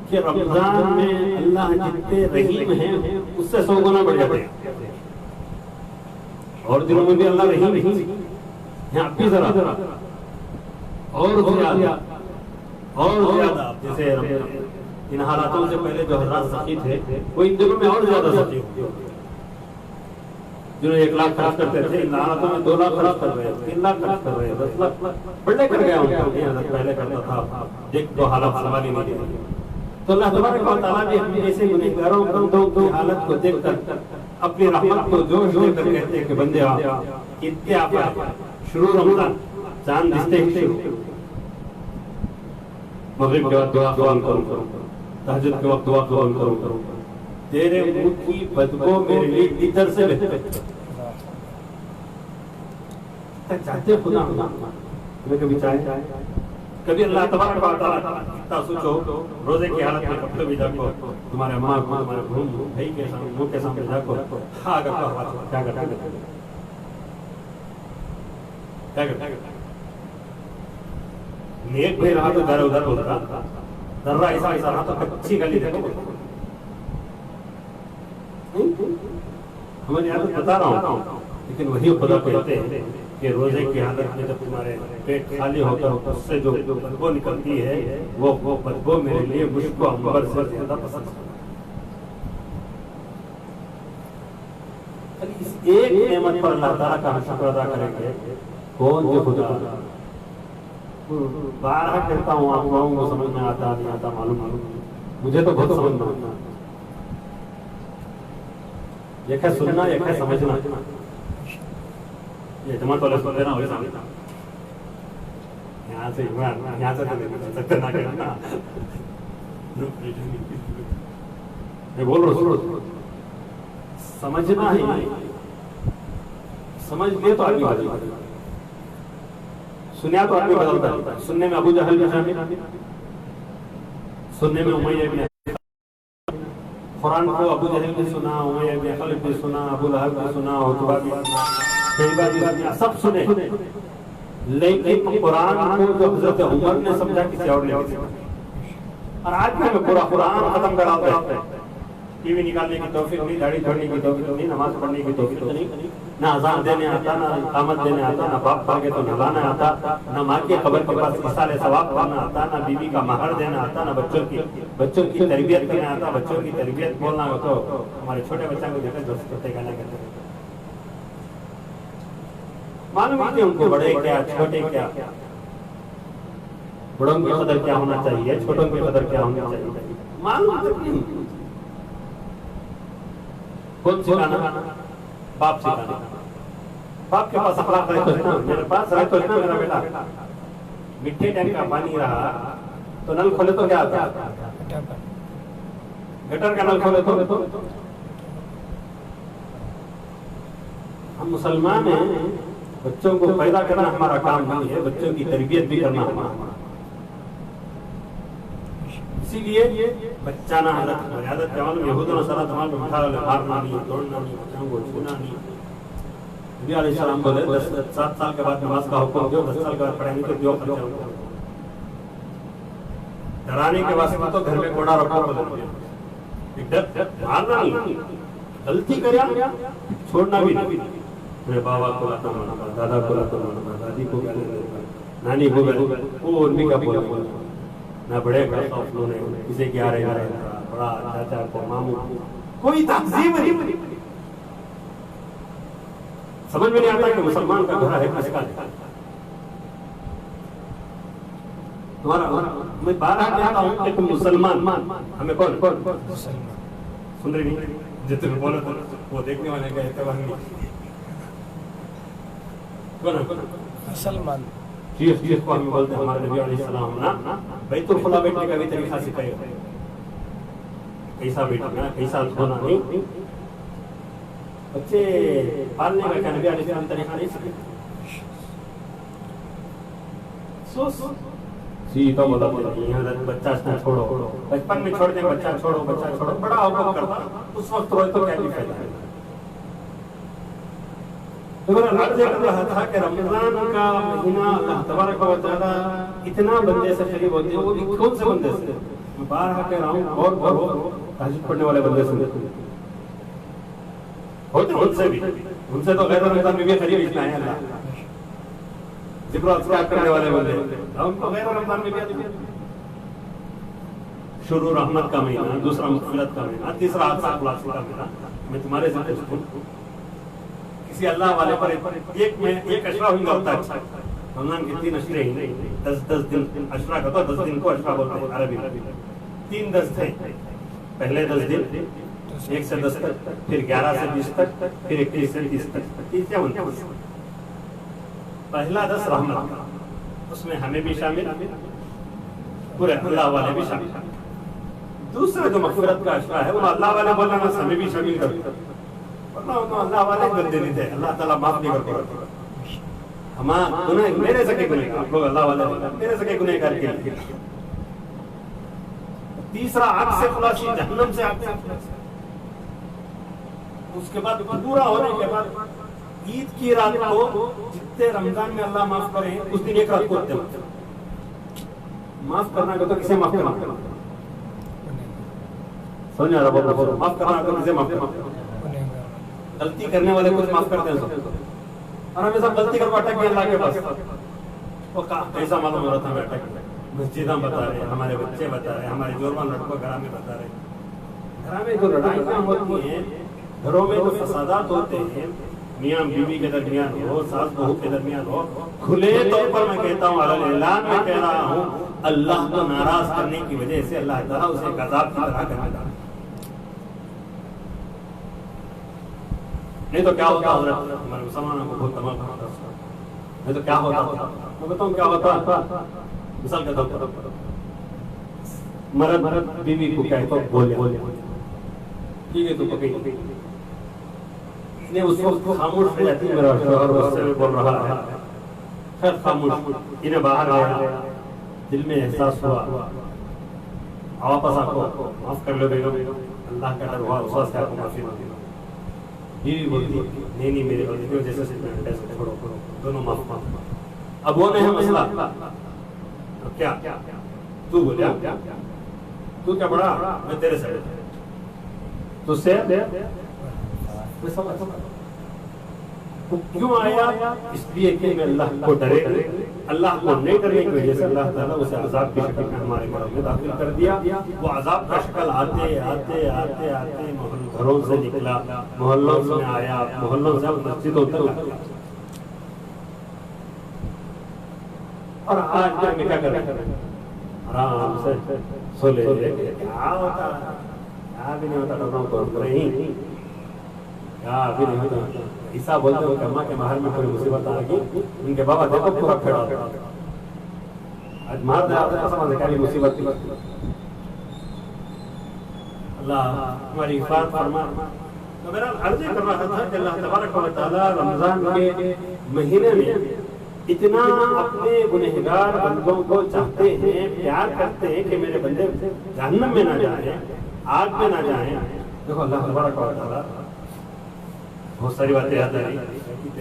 कि रमजान में अल्लाह जितने रहीम हैं उससे 100 गुना बढ़ जाते हैं। और दिनों में भी अल्लाह रहीम है, आप भी जरा और ज्यादा जैसे इन हालातों से पहले जो हज़रात सखी थे वो इन दिनों में और ज्यादा सखी होते, जिन्होंने 1 लाख खर्च करते थे, इन हालातों में 2 लाख खर्च कर रहे हैं, 3 लाख खर्च कर रहे हैं, 10 लाख बढ़ने कर गया उनका। पहले करता था एक दो हालत संभाली नहीं थी। तो अल्लाह तबारक व तआला ने अपने ऐसे गुनहगारों बंदों की हालत को देखकर अपनी रहमत को जोश देकर कहते हैं कि बंदे आओ, इतने आप शुरू रमजान चांद दिखते ही मगरिब के वक्त दुआ करो, तहज्जुद के वक्त दुआ करो, तेरे मुंह की बदबू मेरे लिए इधर से चाहते खुदा तुम्हें कभी चाहे, कभी अल्लाह तबारक व तआला सोचो रोजे की हालत में कपड़े भी जाको, तुम्हारे अम्मा को, तुम्हारे भाई के सामने, मुंह के सामने जाको, हाँ क्या करते नेक भी रहा तो इधर उधर बोलता, दर्रा ऐसा रहा तो कच्ची गली देखो। हमें यहाँ तो बता रहा हूँ, लेकिन वही खुदा कहते हैं कि रोजे की हालत में जब तुम्हारे पेट खाली होकर उससे जो बदबू निकलती है वो बदबू मेरे लिए मुझको अंबर से ज्यादा पसंद है। इस एक नेमत पर अल्लाह ताला का हम शुक्र अदा करेंगे। कौन जो खुदा, बारह कहता हूँ आप लोगों को समझ में आता नहीं आता मालूम, मुझे तो बहुत समझ में आता। एक है सुनना, एक है समझना। ये जमात वाले सुन लेना, यहाँ से यहाँ से ना कहना, मैं बोल रहा हूँ समझना ही, समझ लिए तो आदमी बदलता, सुनिया तो आदमी बदलता है। सुनने में अबू जहल भी शामिल, सुनने में उमैया भी, कुरान को अबू जहल भी सुना, उमैया भी, खलीफ भी सुना, अबू लहब भी सुना, उतबा भी, शैबा भी, सब सुने, लेकिन कुरान को जो हजरत उमर ने समझा किसी और ने नहीं समझा। और आज भी पूरा कुरान खत्म करा देते हैं। टीवी निकालने की तौफीक नहीं, दाढ़ी छोड़ने की तौफीक नहीं, नमाज पढ़ने की तौफीक नहीं, ना अजान देने आता, ना इकामत देने आता, ना बाप पढ़ के तो नहलाना आता, ना माँ की खबर के पास इसाले सवाब करना आता, ना बीवी का महर देना आता, ना बच्चों की तरबियत करना आता। बच्चों की तरबियत बोलना हो तो हमारे छोटे बच्चों को देखकर दोस्त करते गाना करते मालूम है उनको बड़े क्या छोटे क्या, बड़ों की कदर क्या होना चाहिए, छोटों की कदर क्या होनी चाहिए, मालूम कौन सिखाना? बाप सिखाना। बाप के पास अखलाक है तो इतना, मेरे पास है तो इतना मेरा बेटा, मिट्टी टैंक का पानी रहा तो नल खोले तो क्या आता, गटर का नल खोले तो हम मुसलमान हैं। बच्चों को पैदा करना हमारा काम नहीं है, बच्चों की तरबियत भी करना हमारा। इसीलिए बच्चा ना आदत जवान यहूद और नसारा तमाम में मारना नहीं, तोड़ना नहीं, बच्चों को छूना नहीं। नबी अलैहिस्सलाम बोले 7 साल के बाद नमाज का हुक्म दो, 10 साल के बाद पढ़ेंगे तो दो खर्चा होगा। डराने के वास्ते तो घर में कोड़ा रखो, मारना नहीं, गलती करे छोड़ना भी नहीं। मेरे बाबा को लाता माना, दादा को लाता माना, दादी को नानी को वो उर्मी का बोला ना बड़े ने किसी के आ रहे बड़ा चाचा को मामू कोई तहजीब नहीं। समझ में नहीं आता कि मुसलमान का घर है किसका, तुम्हारा मैं बारह कहता हूँ कि तुम मुसलमान, हमें कौन मुसलमान सुन रही नहीं, जितने बोलो तो वो देखने वाले का एतबार नहीं। कौन मुसलमान चीफ को हम बोलते हैं हमारे नबी अलैहिस्सलाम ना बैतुल खुला बैठने का भी तरीका सिखाया, कैसा बैठना कैसा धोना नहीं, बच्चे पालने का क्या नबी अलैहिस्सलाम तरीका नहीं सिखाया। सीधा बोला बच्चा छोड़ो, बचपन में छोड़ दे, बच्चा छोड़ो, बड़ा होकर करता उस वक्त रोए तो क्या फायदा है। तो मेरा अर्ज कर रहा था कि रमजान का महीना अल्लाह तबारक व तआला इतना बंदे से करीब होते हैं, वो भी कौन से बंदे से, मैं बार कह रहा हूँ, और तहज्जुद पढ़ने वाले बंदे से होते, उनसे तो गैर रमजान में भी करीब इतना है अल्लाह, जिक्र अस्कार करने वाले बंदे उनको गैर रमजान में भी शुरू रहमत का महीना, दूसरा मग़फ़िरत का महीना, तीसरा आसा खुलासा का महीना। मैं तुम्हारे साथ किसी अल्लाह वाले पर एक अशरा होगा होता है। रमजान की 3 अशरे ही, 10 दिन अशरा का, तो 10 दिन को अशरा बोलते हैं अरबी में। 3 10 थे, पहले 10 दिन 1 से 10 तक, फिर 11 से 20 तक, फिर 21 से 30 तक। 30 क्या बनता है? पहला 10 रहमत का, उसमें हमें भी शामिल, पूरे अल्लाह वाले भी शामिल। दूसरा जो मग़फ़िरत का अशरा है वो अल्लाह वाले बोलना हमें भी शामिल कर, अल्लाह वाले गंदे नहीं थे, अल्लाह ताला माफ नहीं करते। हमारे मेरे सके गुनहगार, आप लोग अल्लाह वाले मेरे सके गुनहगार के लिए। तीसरा आग से खुलासी, जहन्नम से आग से खुलासी। उसके बाद पूरा होने के बाद ईद की रात को जितने रमजान में अल्लाह माफ करे, उस दिन एक रात को माफ करना को तो किसे माफ करना, समझ आ रहा? माफ करना को किसे माफ करना? गलती करने वाले कुछ माफ करते हैं सब, और हमें सब गलती करके अटक गए अल्लाह के पास। वो कैसा मालूम हो रहा था मैं अटक, मस्जिदां बता रहे, हमारे बच्चे बता रहे, हमारे जवान लड़कों घर में बता रहे, घर में जो लड़ाइयाँ होती हैं, घरों में जो फसादात होते हैं, मियाँ बीवी के दरमियान हो, सास बहू के दरमियान हो, खुले तौर पर मैं कहता हूँ, ऐलान में कह रहा हूँ, अल्लाह को नाराज करने की वजह से अल्लाह ताला उसे गज़ाब की तरह करने लगा। नहीं तो क्या होता हमारे मुसलमानों को बहुत तमाम होता, नहीं तो क्या होता, मैं बताऊँ क्या होता। मिसाल के तौर पर मर्द बीवी को कहे तो बोले ठीक है, तो पकड़ी ने उस वक्त खामोश हो जाती, मेरा शौहर उससे बोल रहा है, खैर खामोश, इन्हें बाहर आया, दिल में एहसास हुआ, वापस आपको माफ कर लो बेगम, अल्लाह का डर हुआ, उस वक्त आपको माफी मांगी। बीवी बोलती नहीं मेरे गलती की वजह से छोड़ो, दोनों माफ मांगो। अब वो नहीं है मसला, क्या तू बोलिया, तू क्या बड़ा, मैं तेरे से तुझसे क्यों आया? इसलिए कि मैं अल्लाह को डरे, अल्लाह को नहीं डरने की वजह से अल्लाह ताला उसे अजाब की शक्ल में हमारे घरों में दाखिल कर दिया। वो अजाब का शक्ल आते आते आते आते घरों से निकला, मोहल्लों में आया, मोहल्लों से मस्जिदों तक आया। और आज में क्या कर रहे हैं? आराम से सो ले, क्या होता, क्या भी नहीं होता, नहीं क्या भी नहीं होता। ईसा बोलते हो अम्मा के महल में कोई मुसीबत आ गई, उनके बाबा देखो पूरा खड़ा होता, आज मार दे आता समझ क्या मुसीबत थी। अल्लाह हमारी हिफाजत फरमा। तो मेरा अर्ज कर रहा था कि अल्लाह तबारक व तआला रमजान के महीने में इतना अपने गुनहगार बंदों को चाहते हैं, प्यार करते हैं कि मेरे बंदे जहन्नम में ना जाए, आग में ना जाए। देखो अल्लाह तबारक व तआला बहुत सारी बातें याद आ रही,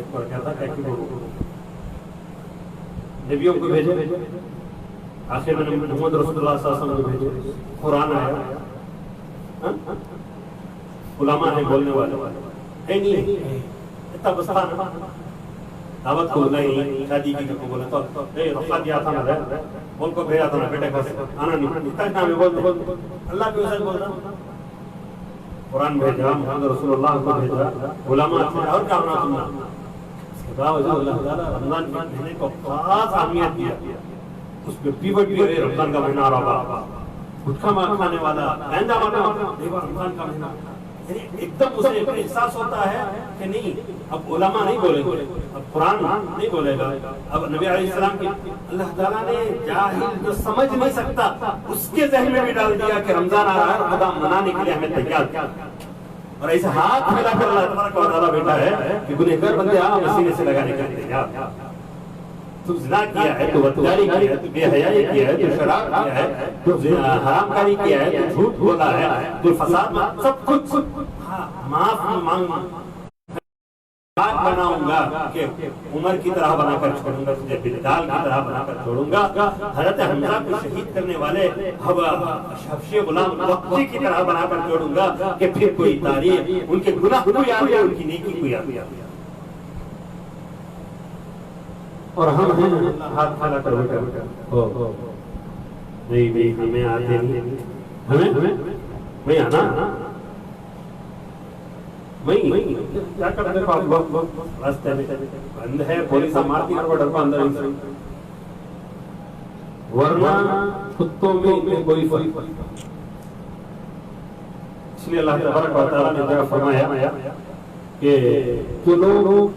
क्या था क्या नबियों को भेजे, आखिर में मोहम्मद रसूलुल्लाह सल्लल्लाहु अलैहि वसल्लम को भेजे, कुरान आया, उलमा है बोलने वाले है नहीं, इतना बस्ता दावत को नहीं, शादी की को बोला तो रखा दिया था ना, बोल को भेजा था ना बेटे का आना नहीं, इतना नाम बोल अल्लाह के वजह बोल रहा, कुरान भेजा, मोहम्मद रसूलुल्लाह को भेजा, उलमा थे, और क्या होना सुनना। इसके बावजूद अल्लाह ताला रमजान के महीने को खास अहमियत दिया। उसमें पीवट भी है, रमजान का महीना आ रहा, गुटखा मार खाने वाला, गांजा मारने वाला, रमजान का महीना, एकदम उसे एहसास होता है कि नहीं, अब उलमा नहीं बोलेंगे, अब कुरान नहीं बोलेगा, अब नबी अलैहिस्सलाम की अल्लाह ताला ने जाहिल जो समझ नहीं सकता उसके ज़हन में भी डाल दिया कि रमजान आ रहा है और खुदा मनाने के लिए हमें तैयार, और ऐसे हाथ मिलाकर अल्लाह तबारक व तआला बैठा है कि गुनहगार बंदे आप सीने से लगाने के लिए तैयार, तो जिना किया है, तो बदकारी किया है, तो बेहयाई किया है, तो शराब किया है, तो हरामकारी किया है, तो झूठ बोला है, तो फसाद, सब कुछ माफ बनाऊंगा कि उमर की तरह बनाकर छोड़ूंगा, तुझे बिलाल की तरह बनाकर छोड़ूंगा, हजरत हमजा को शहीद करने वाले हबशी गुलाम वक्ती की तरह बनाकर छोड़ूंगा कि फिर कोई तारीफ उनके गुनाह को याद है, उनकी नेकी को याद। और हम हैं हाथ खाला कर हो नहीं हमें आते नहीं, हमें मैं आना मैं क्या कर देखो आप लोग रास्ते में बंद है, पुलिस मारती है, डर का अंदर वरना कुत्तों में कोई फर्क, इसलिए अल्लाह तबारक व तआला ने जगह फरमाया कि जो लोग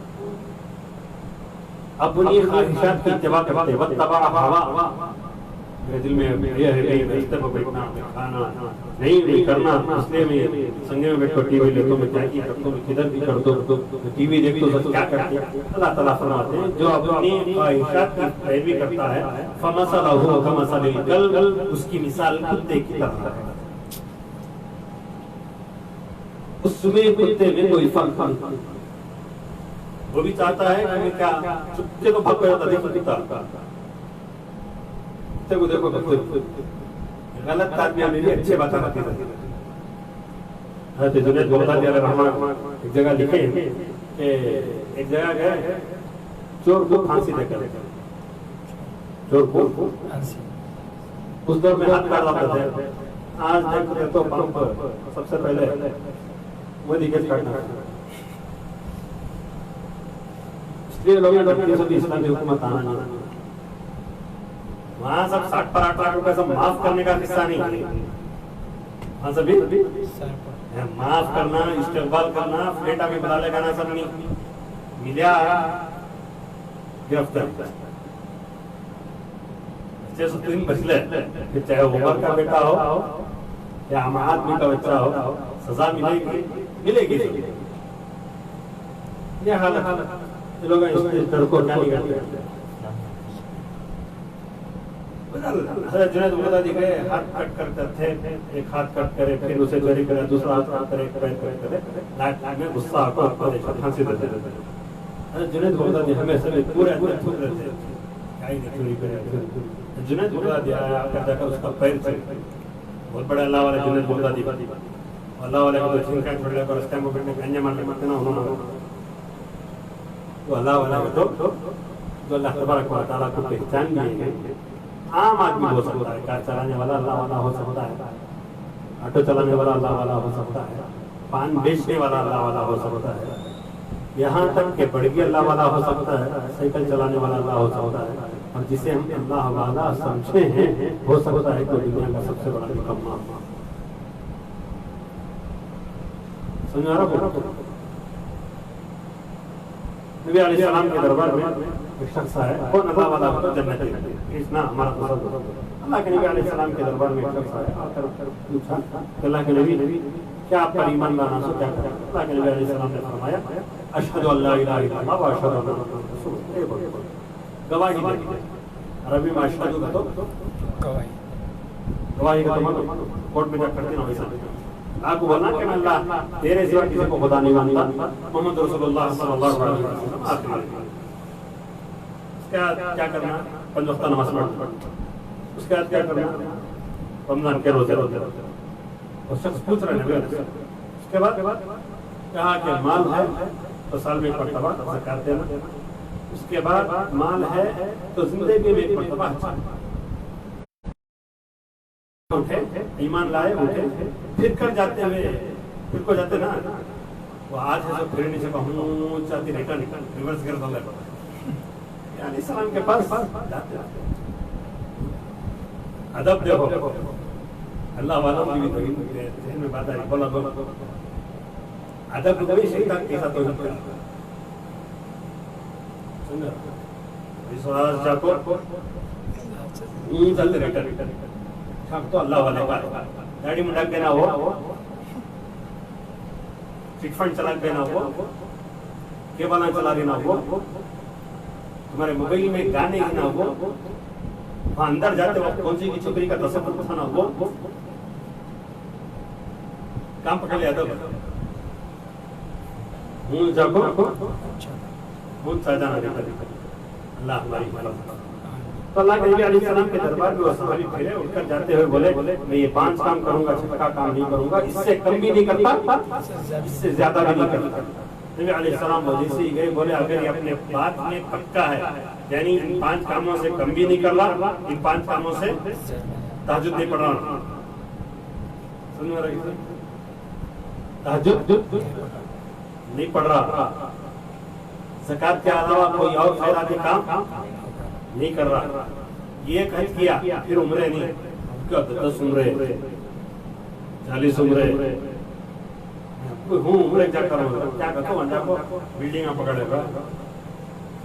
अपनी ख्वाहिशात की इत्तिबा करते वत्तबा हवा, मेरे दिल में यह है कि बिस्तर पर बैठना, खाना नहीं करना, इसलिए मैं संगे में बैठकर टीवी देखता, मैं क्या करता हूँ, किधर भी कर दो, टीवी देखो तो क्या करते हैं, अल्लाह ताला फरमाते हैं जो अपनी ख्वाहिशात की पैरवी करता है फमसलहु कमसलिल कल्ब, उसकी मिसाल कुत्ते की तरह है, उसमें कुत्ते में कोई फर्क नहीं, वो भी चाहता है कि मैं क्या कुत्ते को भाग जाता देखो देखो गलत आदमी भी अच्छे बात करते हैं। जुनैद बगदादी रहमान एक जगह लिखे कि एक जगह गए, चोर को फांसी देकर, चोर को उस दौर में हाथ काट लाते थे, आज देखते तो पंप सबसे पहले मोदी केस काटना, इसलिए लोग इस्लामी हुकूमत आना नहीं, वहाँ सब 60 पर 8 लाख रुपए सब माफ करने का किस्सा नहीं है, वहाँ सभी माफ करना, इस्तेकबाल करना, फ्लेटा में बदले करना सब नहीं, मिला गिरफ्तार 603 बचले, फिर चाहे उमर का बेटा हो या आम आदमी का बच्चा हो, सजा मिलेगी। ये हालत लोग इस डर को क्या नहीं करते। जुनैद बगदादी के हाथ कट करते थे, एक हाथ कट करे फिर उसे चोरी करे, दूसरा हाथ कट करे, करे में गुस्सा आपको देखा फांसी देते थे। जुनैद बगदादी हमेशा पूरे रहते क्या ही चोरी करे। जुनैद बगदादी आया आकर देखा उसका पैर बहुत बड़ा अल्लाह वाले जुनैद बगदादी, अल्लाह वाले को छिनका छोड़ लेकर रास्ते में बैठने गंजे मारते ना उन्होंने, तो अल्लाह वाला तो जो अल्लाह तबारक व तआला को पहचान लिए हैं, आम आदमी हो सकता है, कार चलाने वाला अल्लाह वाला हो सकता है, ऑटो चलाने वाला अल्लाह वाला हो सकता है, पान बेचने वाला अल्लाह वाला हो सकता है, यहाँ तक के बड़गी अल्लाह वाला हो सकता है, साइकिल चलाने वाला अल्लाह हो सकता है, और जिसे हम अल्लाह वाला समझे हैं हो सकता है तो दुनिया का सबसे बड़ा निकम्मा। समझा रहा हूँ? नबी अलैहिस्सलाम के दरबार में एक शख्स है, कौन अल्लाह वाला हो तो जन्नती है, इतना हमारा तसव्वुर। अल्लाह के नबी अलैहिस्सलाम के दरबार में एक शख्स आया, आकर पूछा अल्लाह के नबी क्या आप पर ईमान लाना सो क्या करें? अल्लाह के नबी अलैहिस्सलाम ने फरमाया अशहदु अल्ला इलाहा इल्लल्लाह व अशहदु अन्ना मुहम्मदन रसूलुल्लाह, गवाही दे। अरबी में अशहदु का तो गवाही का मतलब कोर्ट में जाकर करते ना वैसा आपको बोलना कि मैं अल्लाह तेरे सिवा किसी को खुदा नहीं मानता, मोहम्मद रसूलुल्लाह सल्लल्लाहु अलैहि वसल्लम आखिरी। उसके बाद क्या करना? 5 वक्त नमाज पढ़ना। उसके बाद क्या करना? रमजान के रोजे रोजे। और शख्स पूछ रहे हैं, उसके बाद कहा कि माल है तो साल में एक मरतबा ज़कात देना, उसके बाद माल है तो जिंदगी में एक मरतबा उठे, ईमान लाए, उठे, फिर कर जाते हुए फिर को जाते ना, वो आज है जो फिर नीचे पहुंच जाती रिटर्न रिवर्स गिर दो यानी सलाम के पास जाते अदब देखो, अल्लाह वालों की भी ज़हन में बात आ रही, बोला अदब कोई शैतान कैसा तो नहीं करता, समझा? विश्वास जाको ऊं चलते रिटर्न सब तो अल्लाह वाले का गाड़ी में डग देना हो, चिट फंड चला देना हो, केबल चला देना हो, तुम्हारे मोबाइल में गाने ही ना हो, वहां अंदर जाते वक्त कौन सी की छोकरी का तस्वीर उठाना हो, काम पकड़ लिया तो जाको बहुत फायदा ना देता अल्लाह हमारी मदद। तो अल्लाह के नबी अलैहिस्सलाम के दरबार में वो सहाबी फिरे, उठकर जाते हुए बोले मैं ये 5 काम करूंगा, 6 काम नहीं करूंगा, इससे कम भी नहीं करता, इससे ज्यादा भी नहीं करता। नबी अलैहिस्सलाम जैसे ही गए बोले अगर ये अपने बात में पक्का है, यानी इन 5 कामों से कम भी नहीं कर रहा, इन 5 कामों से तहज्जुद नहीं पढ़ रहा, समझ रहे, तहज्जुद नहीं पढ़ रहा, ज़कात के अलावा कोई और खैराती काम नहीं कर रहा, ये हज किया फिर उम्रे नहीं, 10 उम्रे 40 उम्रे हूँ उम्रे क्या करूँगा, क्या करता हूँ अंडा को बिल्डिंग में पकड़ेगा,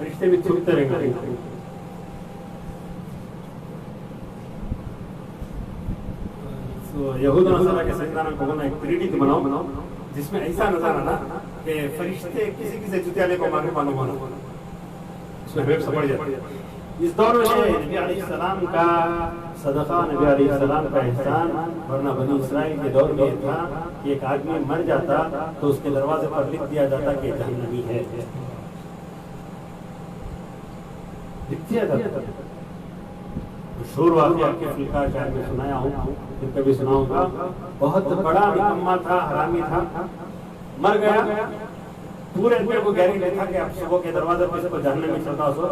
रिश्ते भी छूटते रहेंगे। तो यहूद नसारा के संतान को बोलना एक प्रेरित बनाओ जिसमें ऐसा नजारा ना कि फरिश्ते किसी किसी जुतियाले को मालूम होना, उसमें वेब समझ जाती। इस दौर में नबी अलैहिस्सलाम का सदका, नबी अलैहिस्सलाम का एहसान, वरना बनी इस्राइल के दौर में था कि एक आदमी मर जाता तो उसके दरवाजे पर लिख दिया जाता कि जहन्नमी है, लिख दिया जाता। मशहूर वाक़या आपके फिल्का शायद में सुनाया हूँ, फिर कभी सुनाऊंगा। बहुत बड़ा निकम्मा था, हरामी था, मर गया, पूरे दिन को गारंटी था कि आप सुबह के दरवाजे पर इसको जहन्नम में चलता हो,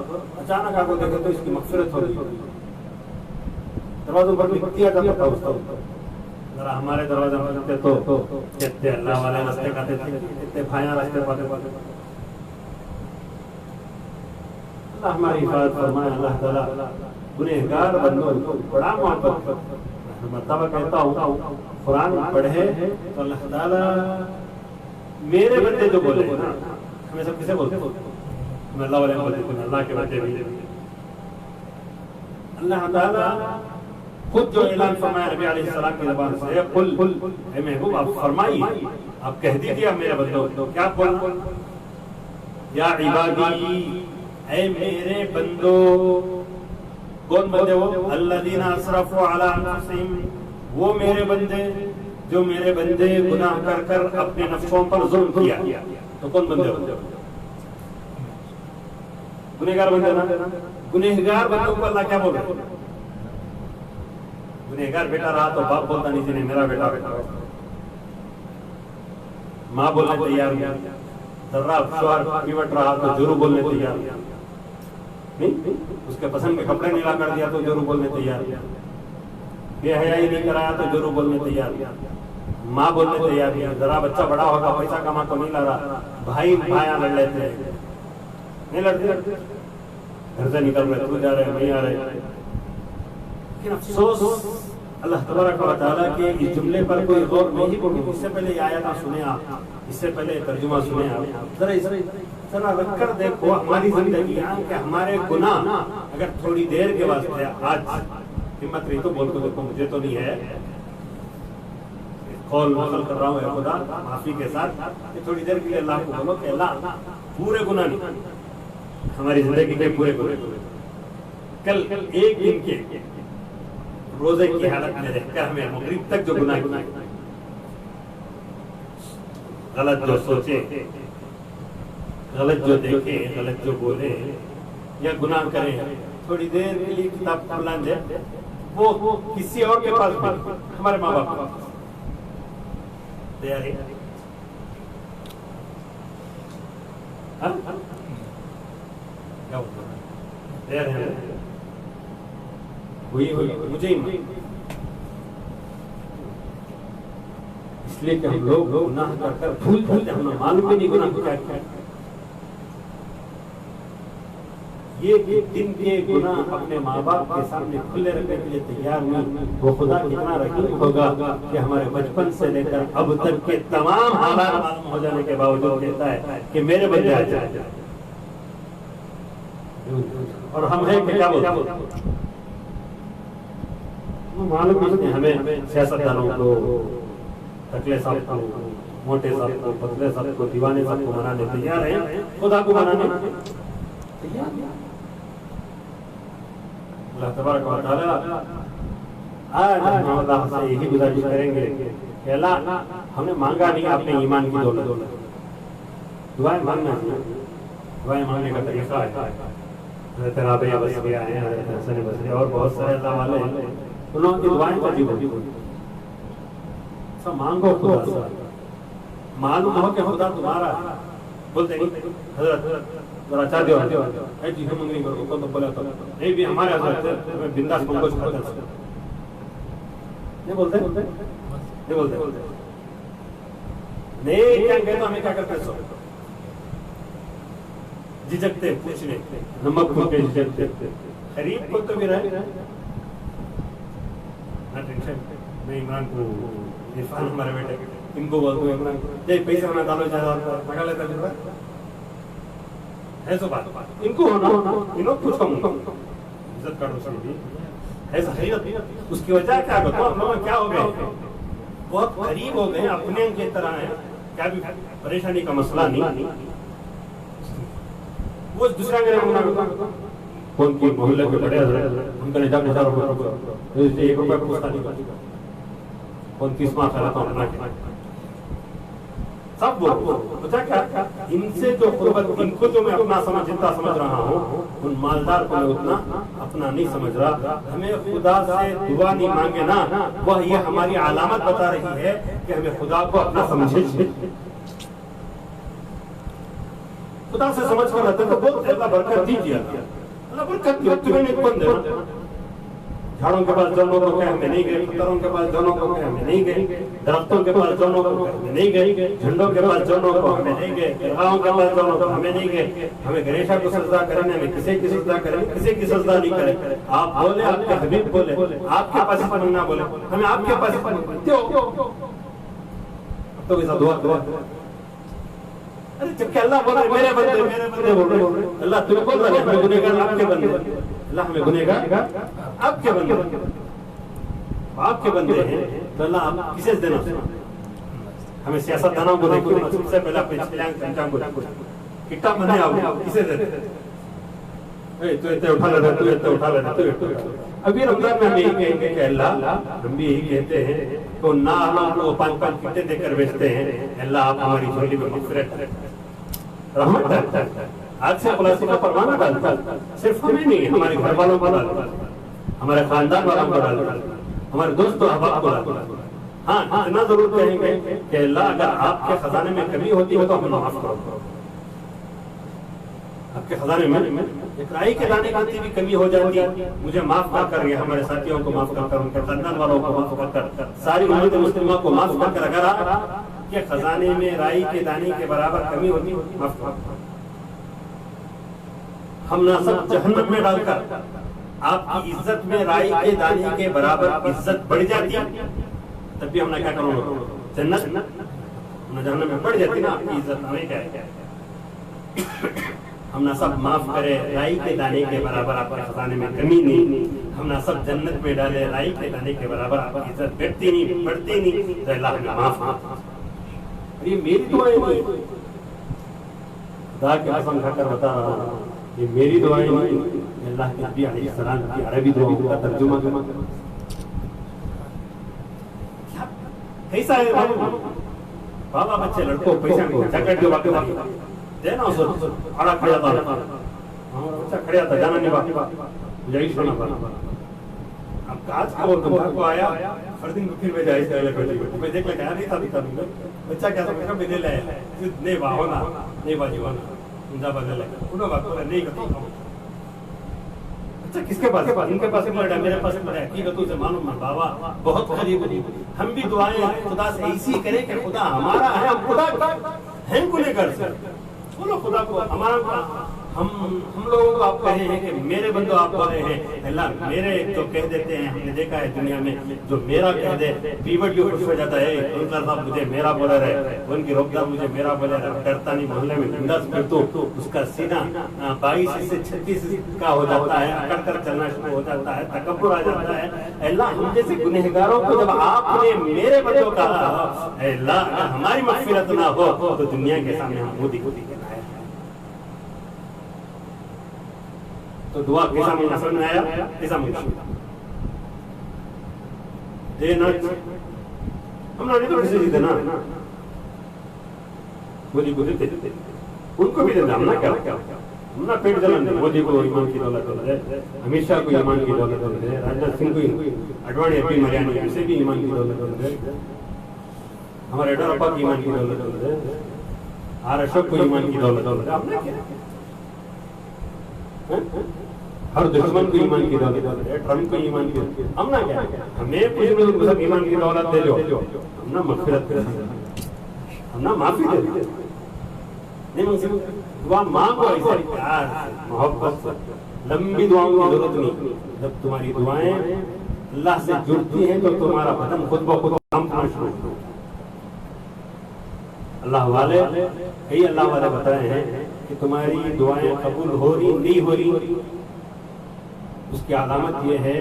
अचानक आपको देखे तो इसकी मग़फ़िरत हो रही, दरवाजों पर लिख दिया जाता था उसको। जरा हमारे दरवाजे पर लिखते तो कितने अल्लाह वाले रास्ते खाते थे, कितने भाया रास्ते पाते पाते। अल्लाह हमारी हिफाजत फरमाए, अल्लाह ताला गुनहगार बंदों को बड़ा मोहब्बत, मर्तबा कहता हूँ कुरान पढ़े तो अल्लाह ताला मेरे बंदे जो बोले ना, हमें सब किसे बोलते हैं, अल्लाह वाले बोलते हैं, अल्लाह के बंदे भी। अल्लाह ताला खुद जो ऐलान फरमाया नबी अलैहिस्सलाम की ज़बान से, कुल ए महबूब आप फरमाइए, आप कह दीजिए मेरे बंदों, तो क्या बोलना, या इबादी, ऐ मेरे बंदों। कौन बंदे वो? अल्लज़ीना असरफ़ू अला अनफुसिहिम, वो मेरे बंदे जो मेरे बंदे गुनाह कर कर अपने नफ्सों पर जुल्म किया। तो कौन बंदे हो? गुनहगार बंदे ना। गुनहगार बंदों को अल्लाह क्या बोल रहा है? गुनहगार बेटा रहा तो बाप बोलता नहीं जिन्हें मेरा बेटा बेटा, माँ बोलने तैयार जर्रा शोहर पिवट रहा तो जरूर बोलने तैयार नहीं, उसके पसंद के कपड़े नीला कर दिया तो जरूर बोलने तैयार, बेहयाई नहीं कराया तो जरूर बोलने तैयार, माँ बोलने तैयार नहीं, जरा बच्चा बड़ा होगा पैसा कमा तो नहीं ला रहा, भाई भाया लड़ लेते हैं, नहीं लड़ते, घर से निकल रहे, तू जा रहे नहीं आ रहे। लेकिन अफसोस अल्लाह तबारक व तआला के इस जुमले पर कोई गौर नहीं करें। इससे पहले ये आयत सुने आप, इससे पहले तर्जुमा सुने आप, जरा रखकर देखो हमारी जिंदगी कि हमारे गुनाह अगर थोड़ी देर के वास्ते आज हिम्मत रही तो बोल को देखो, मुझे तो नहीं है, कौल मौसल कर रहा हूँ खुदा माफी के साथ, कि थोड़ी देर के लिए अल्लाह को बोलो कि अल्लाह पूरे गुनाह नहीं, हमारी जिंदगी के पूरे गुनाह, कल एक दिन के रोजे की हालत में रहकर हमें मगरिब तक जो गुनाह किए, गलत जो सोचे, गलत जो देखे, गलत जो बोले या गुनाह करें, थोड़ी देर के लिए किताब खुला दे, वो किसी और के पास भी, हमारे माँ बाप के पास तैयार है, क्या तैयार है, हुई मुझे ही, इसलिए कि हम लोग गुनाह कर भूल जाते हैं, हमें मालूम भी नहीं गुनाह क्या है। ये दिन के गुनाह अपने माँ बाप के सामने खुले रखने के लिए तैयार नहीं, वो खुदा कितना रहीम होगा कि हमारे बचपन से लेकर अब तक के तमाम हालात मालूम हो जाने के बावजूद कहता है कि मेरे बंदे आ जाए। और हम हैं कि क्या बोलते मालूम नहीं, हमें सियासतदानों को, टकले साहब को, मोटे साहब को, पतले साहब को, दीवाने साहब को मनाने तैयार हैं, खुदा को मनाने तैयार नहीं। अल्लाह तबारक व तआला आज हम अल्लाह से यही गुजारिश करेंगे कि अल्लाह हमने मांगा नहीं, आपने ईमान की दौलत, दुआएं मांगना चाहिए। दुआएं मांगने का तरीका है, हज़रत राबिया बसरिया हैं, हज़रत हसन बसरी और बहुत सारे अल्लाह वाले हैं, उन्होंने दुआएं का जीवन सब मांगो खुदा से, मालूम हो कि खुदा तुम्हारा बोलते नहीं हजरत जरा चाह दो है जी हम मंगनी करो तो बोला तो नहीं भी हमारे हजरत हमें बिंदास मंगो खाता है नहीं बोलते नहीं बोलते नहीं क्या कहते हमें क्या करते सो झिझकते पूछने नमक को के झिझकते खरीब को तो भी रहे ना टेंशन मैं इमरान को इरफान हमारे बेटे इनको बोलते हैं इमरान जय पैसे होना डालो ज्यादा लगा लेता है है सो बात इनको होना इनको पूछो इज्जत करो उसकी ऐसा है उसकी वजह क्या बताओ हम लोग क्या हो गए बहुत करीब हो गए अपने के तरह है क्या भी परेशानी का मसला नहीं वो दूसरा कौन की मोहल्ले के बड़े उनका निजाम एक रुपया पूछता नहीं कौन किस्मा फैलाता अपना सब वो क्या इनसे जो खुरबत इनको जो मैं अपना जितना समझ रहा हूँ उन मालदार को मैं उतना अपना नहीं समझ रहा। हमें खुदा से दुआ नहीं मांगे ना, वह ये हमारी अलामत बता रही है कि हमें खुदा को अपना समझे। खुदा से समझ कर रहते तो बहुत अल्लाह बरकत दीजिए, अल्लाह बरकत दियो, तुम्हें नहीं बंद है। झाड़ों के पास जानों को क्या हमें नहीं गए, पत्थरों के पास जानों को क्या हमें नहीं गए, दरख्तों के पास जानों को हमें नहीं गए, झंडों के पास जानों को हमें नहीं गए, दरगाहों के पास जानों को हमें नहीं गए। हमें गणेशा को सजदा करने में किसी की सजदा करें, किसी की सजदा नहीं करें। आप बोले, आपके हबीब बोले, आपके पास मांगना बोले, हमें आपके पास तो ऐसा दुआ दुआ अरे जबकि अल्लाह बोल रहे मेरे बंदे बोल रहे, अल्लाह तुम्हें बोल रहा है हमें गुनहगार आपके बंदे, अल्लाह हमें गुनहगार आपके बंदे, आपके बंदे हैं तो अल्लाह आप किसे देना। हमें सियासतदानों को देखो, सबसे पहले अपने पंचांग को कितना बने आप किसे देते, तो इतने उठा लेना, तो इतने उठा लेना, तो अभी रमजान में हम यही कहेंगे कि अल्लाह हम भी यही कहते हैं तो ना हम लोग 5-5 किटे देकर बेचते हैं, अल्लाह आप हमारी झोली में मग़फ़िरत रहमत डालता है। आज से खुलासा का परवाना डालता है, सिर्फ हमें नहीं हमारे घर वालों को डालता है, हमारे खानदान वालों को डालता है, हमारे दोस्तों अहबाब को डालता है। हाँ इतना जरूर कहेंगे कि अल्लाह अगर आपके खजाने में कमी होती है तो हमें माफ करो। आपके खजाने में एक राई के दाने की भी कमी हो जाती है, मुझे माफ कर कर, हमारे साथियों को माफ कर कर, उनके खानदान वालों को माफ कर कर, सारी उम्मत मुस्लिमा को माफ कर कर, अगर आपके खजाने में राई के दाने के बराबर कमी होती माफ कर, हम ना सब जहन्नम में डालकर आपकी इज्जत में राई के दाने के बराबर इज्जत बढ़ जाती, तब भी हमने क्या करोगे जन्नत जहन्नम में बढ़ जाती ना आपकी इज्जत, हमें क्या है हम ना सब माफ करे, राई के दाने के बराबर आपके खजाने में कमी नहीं, हम ना सब जन्नत में डाले, राई के दाने के बराबर आपकी इज्जत बढ़ती नहीं बढ़ती नहीं, तो अल्लाह हमें माफ। ये मेरी दुआएं नहीं, खुदा की कसम खाकर बता रहा हूँ, ये मेरी दुआएं नहीं, अल्लाह के नबी अलैहिस्सलाम की अरबी दुआओं का तर्जुमा कैसा है। बाबा बच्चे लड़कों पैसा को जैकेट जो बाकी देना उस खड़ा खड़ा था, अच्छा खड़ा था जाना नहीं बाकी यही सुना था। अब आज को आया फर्दिन बुकिंग में जाए से अलग बैठे मैं देख लगा नहीं था दिखा दूंगा बच्चा क्या समझ रहा मैं ले आया नहीं बा होना नहीं बाजी होना इंदा बदल है उन्होंने बात बोला नहीं करता। अच्छा किसके पास इनके पास पड़ा मेरे पास पड़ा है, ठीक है तुझे मालूम है बाबा बहुत करीब हम भी दुआएं खुदा से ऐसी करें कि खुदा हमारा है, हम खुदा हैं गुनहगार से बोलो खुदा को हम लोगों को आप कहे हैं कि मेरे बंदो आप बोले हैं अल्लाह मेरे जो कह देते हैं, हमने देखा है दुनिया में जो मेरा कह दे पीवट भी खुश हो जाता है, उनका साहब मुझे मेरा बोले रहे, उनकी रोकदार मुझे मेरा बोले रहे, डरता नहीं मोहल्ले में जिंदा फिर तो उसका सीना 22 से 36 का हो जाता है, अकड़ कर चलना शुरू हो जाता है, तकब्बुर आ जाता है। अल्लाह हम जैसे गुनहगारों को जब आपने मेरे बंदों कहा, अल्लाह अगर हमारी मग़फ़िरत ना हो तो दुनिया के सामने हम मोदी को दिखना है। तो दुआ कैसा मुझे समझ में आया, कैसा मुझे देना हम ना तो किसी देना मोदी को देते उनको भी देना, हम ना क्या हम ना पेट जलन मोदी को ईमान की दौलत दे, अमित शाह को ईमान की दौलत दे, राजनाथ सिंह को, अडवाणी अपनी मरियानी उसे भी ईमान की दौलत दे, हमारे येडियुरप्पा की ईमान की दौलत दे, आर अशोक को ईमान की दौलत दे, हमने क्या हर दुश्मन को ईमान की दौलत दे, ट्रम्प को ईमान की, हम ना क्या हमें कुछ सब ईमान की दौलत दे लो, हम ना मग़फ़िरत हम ना माफी दे नहीं, दुआ मांगो ऐसा प्यार मोहब्बत से, लंबी दुआओं की जरूरत नहीं। जब तुम्हारी दुआएं अल्लाह से जुड़ती हैं तो तुम्हारा बदन खुद ब खुद काम करना शुरू हो। अल्लाह वाले कई अल्लाह वाले बताए हैं कि तुम्हारी दुआएं कबूल हो रही नहीं हो रही, उसकी अलामत यह है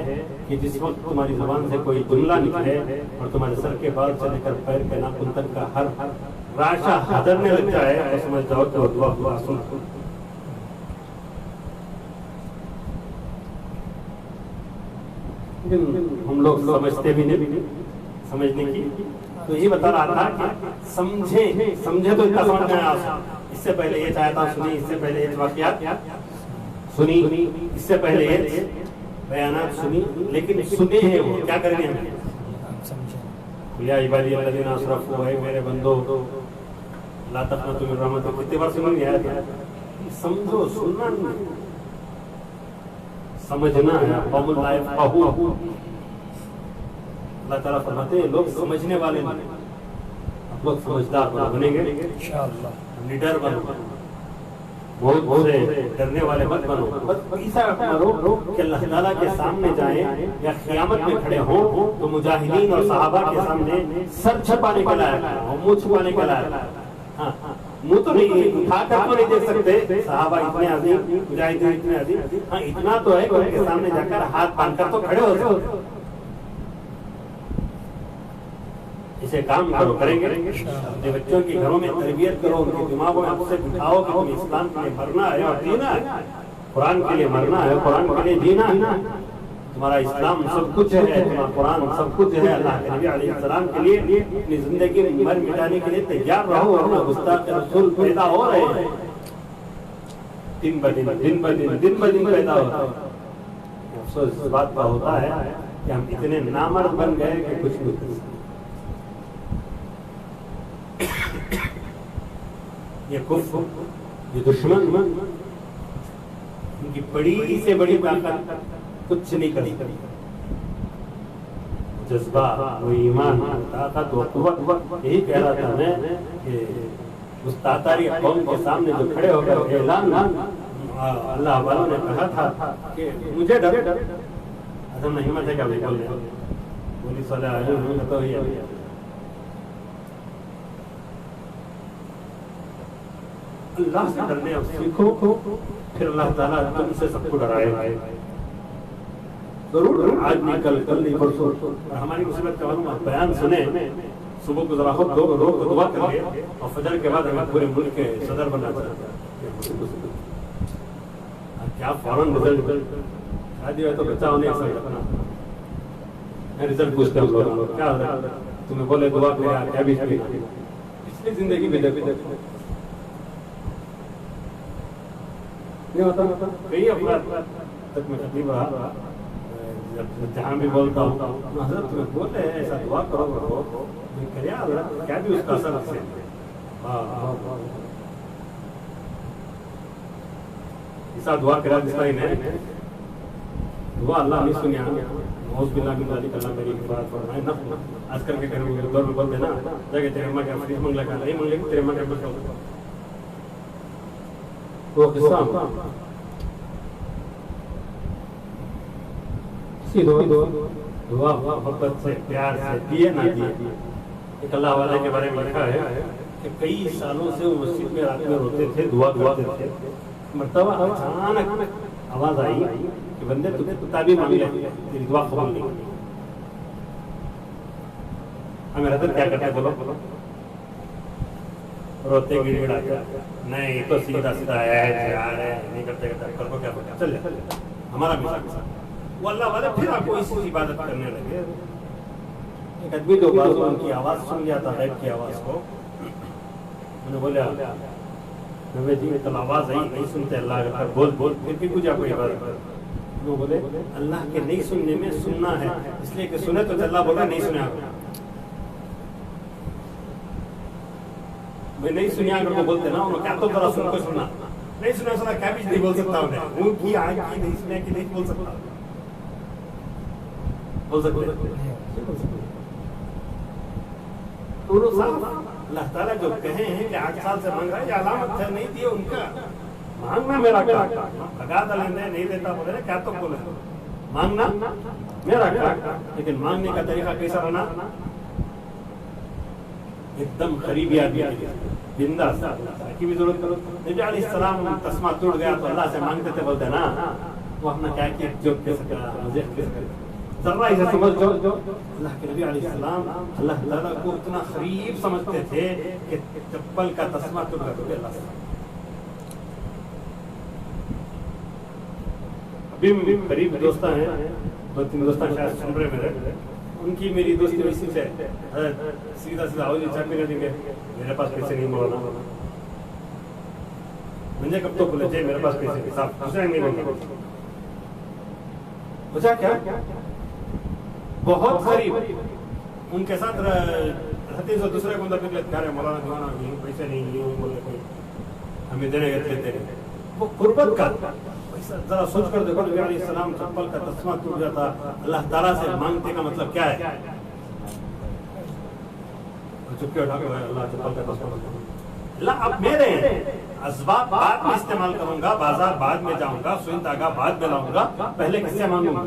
कि जिस वक्त तुम्हारी जुबान से कोई जुमला निकले और तुम्हारे सर के बाल से लेकर पैर के नाखून तक का हर राशा हदरने लग जाए तो समझ जाओ कि दुआ हुआ सुन। हम लोग समझते भी नहीं, समझने की तो ये बता रहा था कि समझे तो इतना समझ में आया। इससे पहले ये चाहता सुनी, इससे पहले ये वाक़यात सुनी, इससे पहले ये बयानात सुनी, लेकिन सुने हैं वो क्या करेंगे हमें या इबादी अल्लज़ीना असरफ़ू, है मेरे बंदो ला तक़नतू मिन रहमत, कितनी बार सुन लिया है। समझो, सुनना नहीं, समझना है। कौमुल ला यफ़क़हून, अल्लाह ताला फरमाते हैं लोग समझने वाले नहीं, आप लोग समझदार बनेंगे इंशाअल्लाह, निडर बनो, बहुत से डरने वाले मत बनो, बस ऐसा करो कि अल्लाह ताला के सामने जाएं या क़यामत में खड़े हों तो मुजाहिदीन और सहाबा के सामने सर छुपाने के लायक हो, मुंह छुपाने के लायक। हाँ, मुंह तो नहीं उठा कर तो नहीं देख सकते, सहाबा इतने अजीम, मुजाहिदीन इतने अजीम, हाँ इतना तो है कि उनके सामने जाकर हाथ बांधकर तो खड़े हो जाओ। इसे काम करो, करेंगे अपने बच्चों की घरों में तरबियत करो, उनके दिमागों में आपसे बिठाओ कि तुम्हें इस्लाम के लिए मरना है और जीना है, कुरान के लिए मरना है, कुरान के लिए जीना है। तुम्हारा इस्लाम सब कुछ है, तुम्हारा कुरान सब कुछ है। अल्लाह के नबी अलैहिस्सलाम के लिए अपनी जिंदगी मर मिटाने के लिए तैयार रहो, और गुस्ताख रसूल पैदा हो रहे हैं दिन ब दिन पैदा होता है। अफसोस इस बात का होता है कि हम इतने नामर्द बन गए कि कुछ नहीं। ये कुफ्र, ये दुश्मन, इनकी बड़ी से बड़ी ताकत कुछ नहीं करी। जज्बा, वो ईमान, ताकत, वो कुव्वत, यही कह रहा था मैं कि उस तातारी कौम के सामने जो खड़े होकर ऐलान, अल्लाह वालों ने कहा था कि मुझे डर, असल में हिम्मत है क्या बोल रहे, पुलिस वाले आए हैं तो ये अल्लाह से डरने अब सीखो, फिर अल्लाह ताला तुमसे सबको डराए। जरूर आज नहीं, कल नहीं, परसों। और हमारी मुसीबत का मालूम बयान सुने, सुबह को जरा खुद लोग दुआ करेंगे और फजर के बाद हमें पूरे मुल्क के सदर बनना चाहता है। क्या फौरन रिजल्ट, शादी है तो बच्चा होने का रिजल्ट पूछते हैं हम लोग, क्या तुम्हें बोले दुआ करें क्या भी, पिछली जिंदगी में नहीं होता। कई अफराद तक मैं तकलीफ रहा, जहाँ भी बोलता हूँ हज़रत तुम्हें बोले ऐसा दुआ करो, क्या भी उसका असर से ऐसा दुआ करा जिसका ही नहीं दुआ अल्लाह नहीं सुनिया। मौज बिल्लाह की तारीफ, अल्लाह मेरी बात फरमाए ना। आजकल के घर दौर में बोलते ना, जाके तेरे अम्मा के फरीज मंगला का नहीं मंगले, तेरे अम्मा के वो किस्सा दुआ मोहब्बत से प्यार से दिए ना दिए। एक अल्लाह वाले के बारे में लिखा है कि कई सालों से वो मस्जिद में रात में रोते थे, दुआ करते थे। मर्तबा अचानक आवाज आई कि बंदे तुझे ताबीर मांग ले, तेरी दुआ कबूल नहीं। हमें हजरत क्या करते बोलो, रोते गिड़गिड़ाते, नहीं तो सीधा सीधा है नहीं करते कर को क्या पता, चल जा हमारा भी वो अल्लाह वाले फिर आपको इसी इबादत करने लगे। एक आदमी जो बाजू उनकी आवाज सुन गया था, गैब की आवाज को, मैंने बोला नबी जी कल आवाज आई, नहीं सुनते अल्लाह का, बोल फिर भी कुछ आपको इबादत। वो बोले अल्लाह के नहीं सुनने में सुनना है, इसलिए कि सुने तो अल्लाह बोला नहीं सुने आपको, मैं नहीं सुनिया अगर वो बोलते ना उन्होंने क्या तो जरा सुन को सुनना, नहीं सुना क्या भी नहीं बोल सकता उन्हें, उनकी आँख की नहीं सुने की नहीं बोल सकता, बोल सकते तो अल्लाह ताला जो कहे हैं कि 8 साल से मांग रहा है, ये अलामत है, नहीं दिए उनका मांगना मेरा काम, लगा लेने नहीं देता बोले ना क्या तो बोले, मांगना मेरा काम, लेकिन मांगने का तरीका कैसा रहना, एकदम करीबी आदमी बिंदास की भी जरूरत करो। नबी अलैहिस्सलाम तस्मा टूट गया तो अल्लाह से मांगते थे, बोलते ना वो अपना क्या किया जोक के सका मजाक के सका जरा इसे समझ जो अल्लाह के नबी अलैहिस्सलाम अल्लाह ताला को इतना करीब समझते थे कि चप्पल का तस्मा टूट गया तो अल्लाह से अभी करीब दोस्त हैं, 2-3 दोस्त शायद सुन रहे मेरे, उनकी मेरी दोस्ती वैसी से सीधा आओ जी चाय पीने देंगे, मेरे पास पैसे नहीं बोलना, मुझे कब तो बोले मेरे पास पैसे साफ दूसरे नहीं बोलना, पूछा क्या बहुत गरीब उनके साथ रहते तो दूसरे को फिर लेते रहे मौलाना दीवाना पैसे नहीं बोले कोई हमें देने गए थे, वो कुर्बत का जरा सोच कर देखो नबी अलैहिस्सलाम चप्पल का तस्मा टूट जाता, अल्लाह ताला से मांगते का मतलब क्या है, चुपके उठा के अल्लाह चप्पल का तस्मा अल्लाह अब मेरे असबाब बाद में इस्तेमाल करूंगा, बाजार बाद में जाऊंगा, सुई धागा बाद में लाऊंगा, पहले किससे मांगूंगा,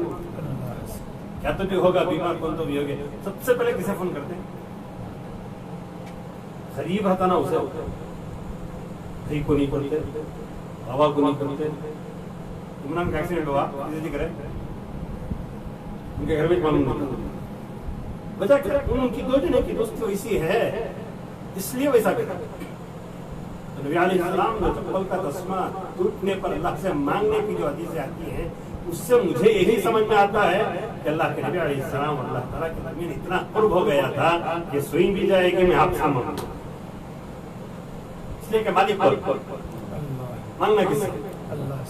क्या तो भी होगा बीमार कौन तो भी होगे, सबसे पहले किसे फोन करते हैं, गरीब रहता ना उसे, भाई को नहीं करते, बाबा को नहीं करते, इमरान का एक्सीडेंट हुआ करे उनके घर में मालूम नहीं बचा, उनकी दो जने की दोस्ती वैसी है इसलिए वैसा कहता। तो नबी अलैहिस्सलाम जो चप्पल का तस्मा टूटने पर अल्लाह से मांगने की जो हदीसें आती हैं उससे मुझे यही समझ में आता है कि अल्लाह के नबी अलैहिस्सलाम अल्लाह ताला के दरमियान इतना कुर्ब हो गया था कि सुई भी जाएगी मैं आपसे मांगूंगा, इसलिए कि मालिक को मांगना किससे,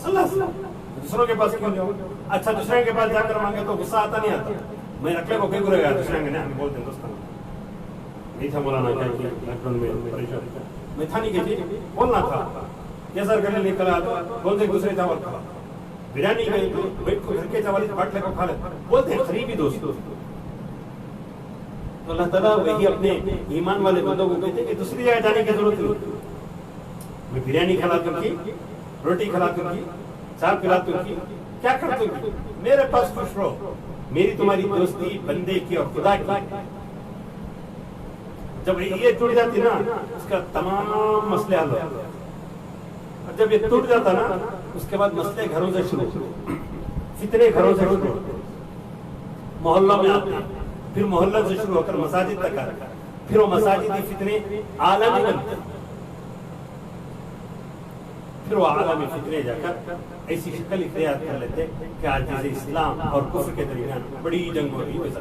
अल्लाह से, दूसरों के पास क्यों जाओ, अच्छा दूसरे के पास जाकर मांगे तो गुस्सा आता नहीं आता, मैं रखले को कई गुरेगा दूसरे के नहीं बोलते दोस्तों नहीं था मौलाना क्या किया लॉकडाउन में परेशान मैं था नहीं की बोलना था कैसा घर निकला बोलते दूसरे चावल खा बिरयानी गई तो बैठ को घर के चावल बाट लेकर खा ले, बोलते हैं करीबी दोस्त। तो अल्लाह ताला वही अपने ईमान वाले बंदों को कहते हैं कि दूसरी जगह जाने की जरूरत नहीं, मैं बिरयानी खिला दूंगी, रोटी खिला दूंगी, चाय पिला दूंगी, क्या कर दूंगी, मेरे पास खुश रहो, मेरी तुम्हारी दोस्ती बंदे की और खुदा की, जब ये टूट जाती ना उसका तमाम मसले हल हो, और जब ये टूट जाता ना उसके बाद मसले घरों से शुरू, फितने घरों से शुरू, मोहल्ला में आते हैं, फिर मोहल्ला से शुरू होकर मसाजिद तक आते हैं, फिर वो मसाजिदी फितने आलमी बनते हैं, फिर वो आलमी फितने जाकर ऐसी शक्ल इख्तियार कर लेते कि आज जैसे इस्लाम और कुफ्र के दरमियान बड़ी जंग हो रही वैसा।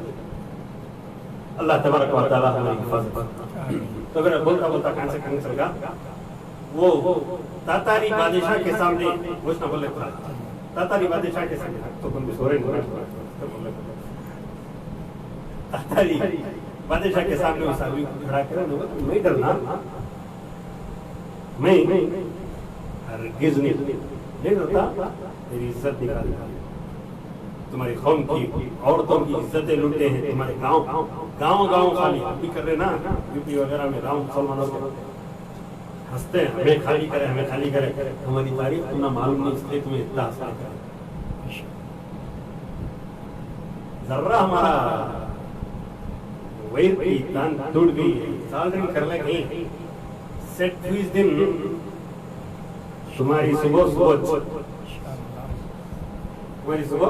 अल्लाह तबारक व तआला हमारी हिफाजत। तो अगर बोलता बोलता कहां से कहां चल गया, वो तातारी बादशाह के सामने घोषणा बोले, तातारी बादशाह के सामने तो कौन भी सो रहे तातारी बादशाह के सामने उस आदमी को खड़ा कर, नहीं डरना, मैं हरगिज़ नहीं डरता, तेरी इज्जत निकाल, तुम्हारी कौम की औरतों की इज्जतें लूटे हैं, तुम्हारे गांव खाली भी कर रहे ना, यूपी वगैरह में गांव मुसलमानों के हंसते हैं, हमें खाली करे, हमें खाली करे। हमारी तारीफ तुम्हें मालूम नहीं, इसलिए तुम्हें इतना हंसना करे। जर्रा हमारा वही की तान टूट गई, साल दिन कर ले गई, सेट हुई इस दिन तुम्हारी सुबह सुबह, तुम्हारी सुबह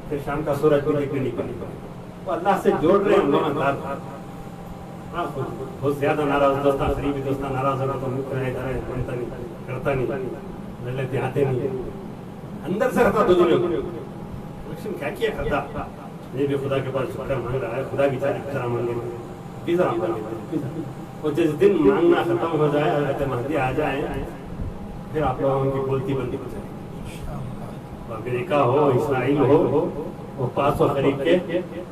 फिर शाम का सूरज भी देखने निकल, तो अल्लाह से जोड़ रहे हम लोग अंदाज। बहुत ज्यादा नाराज दोस्ता, करीबी दोस्ता नाराज होगा तो मुझे इधर बनता नहीं, करता नहीं, लेते आते नहीं, अंदर से रहता तुझे लेकिन क्या किया करता। ये भी खुदा के पास शुक्र मांग रहा है, खुदा भी चाहे पिज़्ज़ा मांगे, पिज़्ज़ा मांगे। और जिस दिन मांगना खत्म हो जाए, हज़रत महदी आ जाए, फिर आप लोगों की बोलती बंदी हो जाएगी। अमेरिका हो, इसराइल हो, वो पास हो करीब के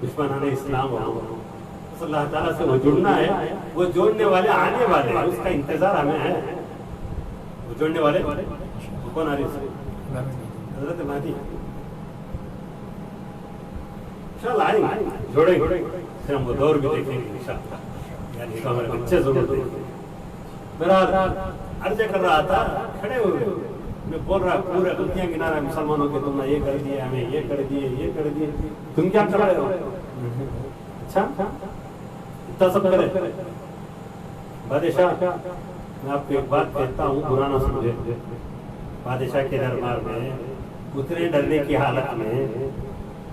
दुश्मनान इस्लाम हो, अल्लाह ताला से वो जुड़ना है। वो जोड़ने वाले आने वाले हैं, उसका इंतजार हमें है। वो जोड़ने वाले कौन आ रही है? हज़रत महदी इंशाअल्लाह आएंगे, जोड़ेंगे, फिर हम वो दौर भी देखेंगे इंशाअल्लाह। यानी तो हमारे बच्चे जरूर देखेंगे। मेरा अर्ज कर रहा था, खड़े हुए मैं बोल रहा पूरे गलतियां गिना रहा है मुसलमानों के, तुमने ये कर दिया, हमें ये कर दिए, ये कर दिए, तुम क्या कर रहे हो? अच्छा इतना सब करे बादशाह। मैं आपको एक बात कहता हूँ, बुरा ना समझे। बादशाह के दरबार में उतने डरने की हालत में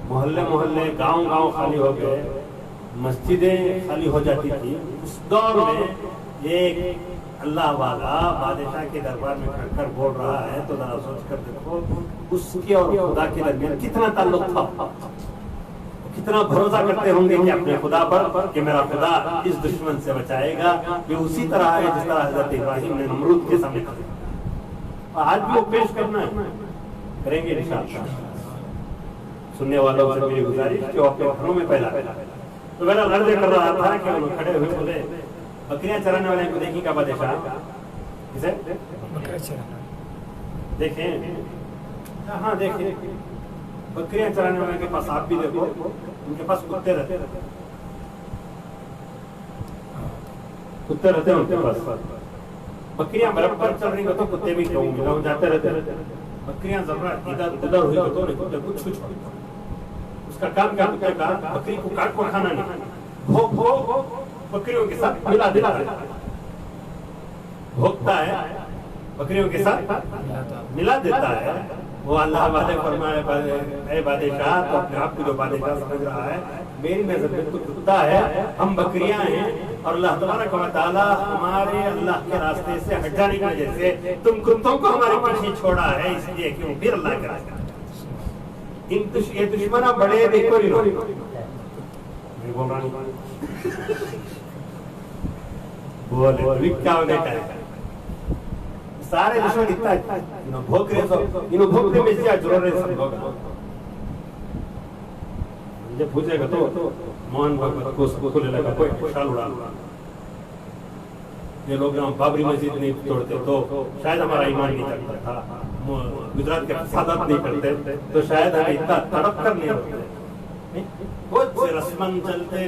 मोहल्ले मोहल्ले गांव खाली हो गए, मस्जिदें खाली हो जाती थी। उस दौर में एक अल्लाह वाला बादशाह के दरबार में खड़कर बोल रहा है, तो जरा सोच कर देखो उसके और खुदा के दरमियान कितना ताल्लुक था, कितना भरोसा करते होंगे कि अपने खुदा पर कि मेरा खुदा इस दुश्मन से बचाएगा। ये उसी तरह है जिस तरह हज़रत इब्राहिम ने नमरूद के सामने कर दिया। आज भी वो पेश करना है, करेंगे इंशाअल्लाह। सुनने वालों से मेरी गुजारिश कि वो अपने घरों में पैदा है। तो मेरा अर्ज कर रहा था कि हम खड़े हुए बोले, बकरियां चराने वाले को देखी का बादशाह किसे देखें? हाँ देखें, बकरियां चराने वाले के पास आप भी देखो, उनके पास कुत्ते रहते, कुत्ते रहते हैं उनके पास। बकरियां बराबर चल रही हो तो कुत्ते भी क्यों जाते रहते। बकरियां जरा इधर उधर हुई तो कुत्ते कुछ कुछ उसका काम क्या? कुत्ते का बकरी को काट को खाना नहीं, भोग बकरियों के साथ मिला देता है, भोगता है बकरियों के साथ मिला देता है। वो अल्लाह वाले फरमाए, ऐ बादशाह, तो अपने आप को जो बादशाह समझ रहा है, मेरी नजर में तो कुत्ता है, हम बकरियां हैं। और अल्लाह तबारक व तआला हमारे अल्लाह के रास्ते से हट जाने की वजह से तुम कुत्तों को हमारे पीछे छोड़ा है, इसलिए क्यों फिर अल्लाह के रास्ते ये दुश्मन बड़े देखो नहीं बोल रहा बोले क्या हो गया सारे दुश्मन इतना भोग रहे सब, इन्हों भोगने में क्या जरूर है सब लोग। जब पूछेगा तो मोहन भगवत को खोले लगा कोई शाल उड़ा, ये लोग यहाँ बाबरी मस्जिद नहीं तोड़ते तो शायद हमारा ईमान नहीं करता था, गुजरात के फसादात नहीं करते तो शायद हमें इतना तड़प कर नहीं होते। बहुत से रस्मन चलते,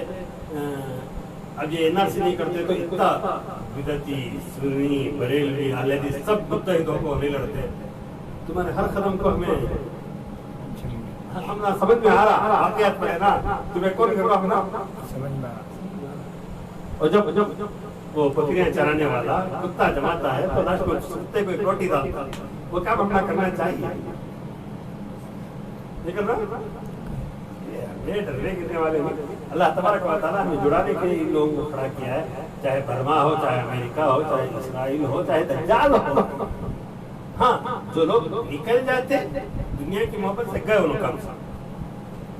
अब ये एनआरसी नहीं करते तो इतना विदती सुन्नी बरेलवी अहले सब मुत्तहिदों को नहीं लड़ते। तुम्हारे हर कदम को हमें हम ना समझ में आ रहा, वाकयात में है ना, तुम्हें कौन कर रहा ना समझ में आ रहा। और जब वो बकरियां चराने वाला कुत्ता जमाता है तो लास्ट में कुत्ते को एक रोटी डालता, वो काम अपना करना चाहिए, नहीं कर रहा। ये डरने गिरने वाले नहीं, अल्लाह तबारक व तआला ने जुड़ाने के लिए लोगों को खड़ा किया है, चाहे बर्मा हो, चाहे अमेरिका हो, चाहे इसराइल हो, चाहे दज्जाल हो। हाँ, जो लोग निकल जाते दुनिया की मोहब्बत से गए उनका नुकसान।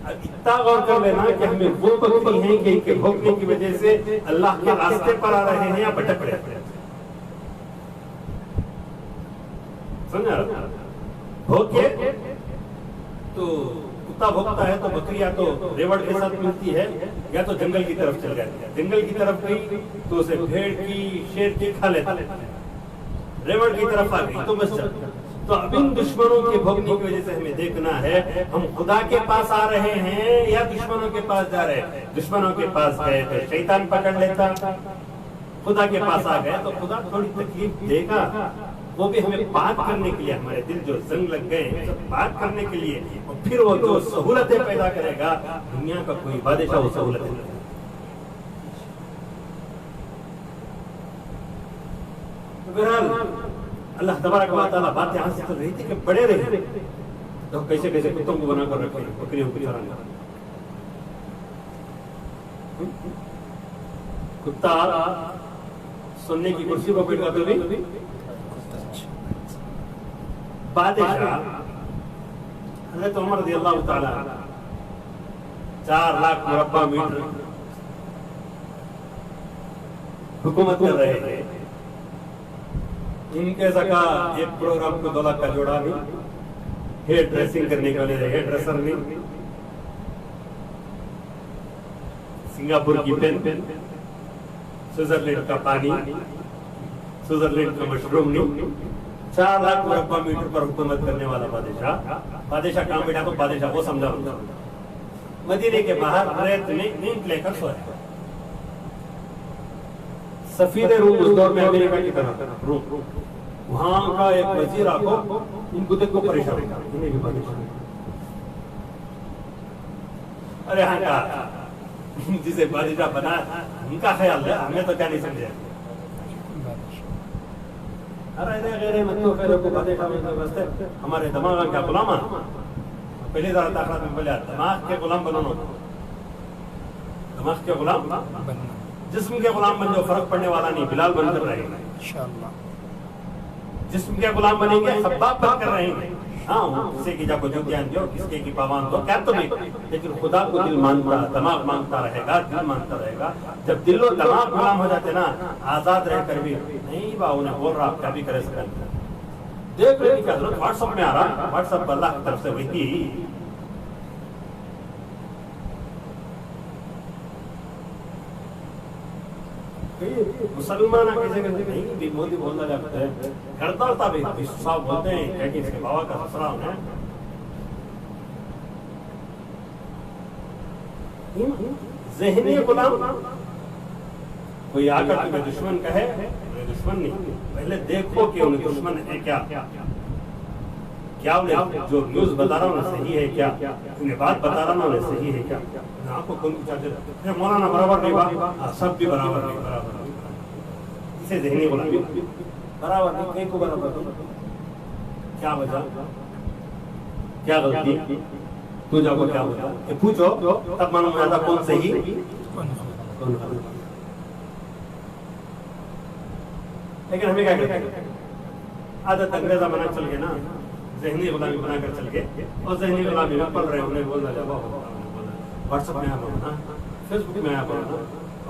अब इतना गौर कर लेना कि हमें वो बकरी हैं कि इनके भोगने की वजह से अल्लाह के रास्ते पर आ रहे हैं या भटक रहे हैं। समझा? भोगे तो कुत्ता भोगता है तो बकरियां तो रेवड़ के साथ मिलती है या तो जंगल की तरफ चल जाती है, जंगल की तरफ गई तो उसे भेड़ की शेर की खा लेता है, रेवड़ की तरफ आ गई तो बस चल तो अब इन दुश्मनों के भोगने की वजह से हमें देखना है हम खुदा के पास आ रहे हैं या दुश्मनों के पास जा रहे हैं। दुश्मनों के पास गए तो शैतान पकड़ लेता, खुदा के पास आ गए तो खुदा थोड़ी तकलीफ देगा, वो भी हमें पाक करने के लिए, हमारे दिल जो जंग लग गए हैं सब पाक करने के लिए, और फिर वो जो सहूलतें पैदा करेगा, दुनिया का कोई बादशाह वो सहूलतें। बहरहाल अल्लाह तबारक व तआला बातें यहाँ से चल रही थी कि बड़े रहे तो कैसे कैसे कुत्तों को बनाकर रखे, बकरियों को चराने। कुत्ता सुनने की कुर्सी पर बैठा तो भी बादशाह हज़रत उमर रज़ियल्लाहु ताला 4 लाख मुरब्बा मीटर हुकूमत कर रहे थे। इनके जका एक प्रोग्राम को 2 लाख का जोड़ा नहीं, हेयर ड्रेसिंग करने के लिए हेयर ड्रेसर नहीं, सिंगापुर की पेन, स्विट्जरलैंड का पानी, स्विट्जरलैंड का मशरूम नहीं, 4 लाख मुरब्बा मीटर पर हुकूमत करने वाला बादशाह कहाँ बैठा तो बादशाह को समझा मदीने के बाहर रेत में नींद लेकर सोया। सफीद रूम उस दौर में अमेरिका की तरह रूम, वहां का एक वजीर आपको इनको देखो परेशान होगा, इन्हें भी बादशाह। अरे हाँ का जिसे बादशाह बना उनका ख्याल है, हमें तो क्या नहीं समझे। अरे हमारे दिमाग का गुलाम पहले दाखिला में बोले दिमाग के गुलाम बनो, दिमाग के गुलाम जिस्म के गुलाम बन जो फर्क पड़ने वाला नहीं, बिलाल बनकर रहेंगे इंशाअल्लाह। जिस्म के गुलाम बनेंगे, खब्बाब बनकर रहेंगे। हाँ किसी की जाको जो ज्ञान दो, किसके की पावान दो, क्या तो नहीं, लेकिन खुदा को दिल मानता, दिमाग मांगता रहेगा, दिल मानता रहेगा। जब दिल और दिमाग गुलाम हो जाते ना, आजाद रहकर भी नहीं बा उन्हें बोल रहा, क्या भी करे सकते। देख रहे क्या व्हाट्सएप में आ रहा, व्हाट्सएप अल्लाह की तरफ से वही मुसलमान नहीं भी मोदी बोलना चाहते हैं, करता था भी साहब बोलते हैं कि इसके बाबा का ससुराल है। ज़हनी गुलाम कोई आकर तुम्हें दुश्मन कहे, दुश्मन नहीं, पहले देखो कि उन्हें दुश्मन है क्या उन्हें जो न्यूज बता रहा हूँ सही है क्या, उन्हें बात बता रहा हूँ सही है क्या, आपको कौन पूछा मौलाना बराबर नहीं बात, सब भी बराबर नहीं, बराबर इसे ज़हनी गुलामी बराबर नहीं, कहीं को बराबर नहीं, क्या वजह, क्या गलती, तू जाओ क्या होता है पूछो, तब मालूम हो जाता कौन सही कौन गलत। लेकिन हमें क्या करते हैं, आदत अंग्रेजा बना चल गए ना, ज़हनी गुलामी बनाकर चल गए, और ज़हनी गुलामी में पढ़ रहे उन्हें बोलना जावा, व्हाट्सएप में आया बोलना, फेसबुक में आया बोलना,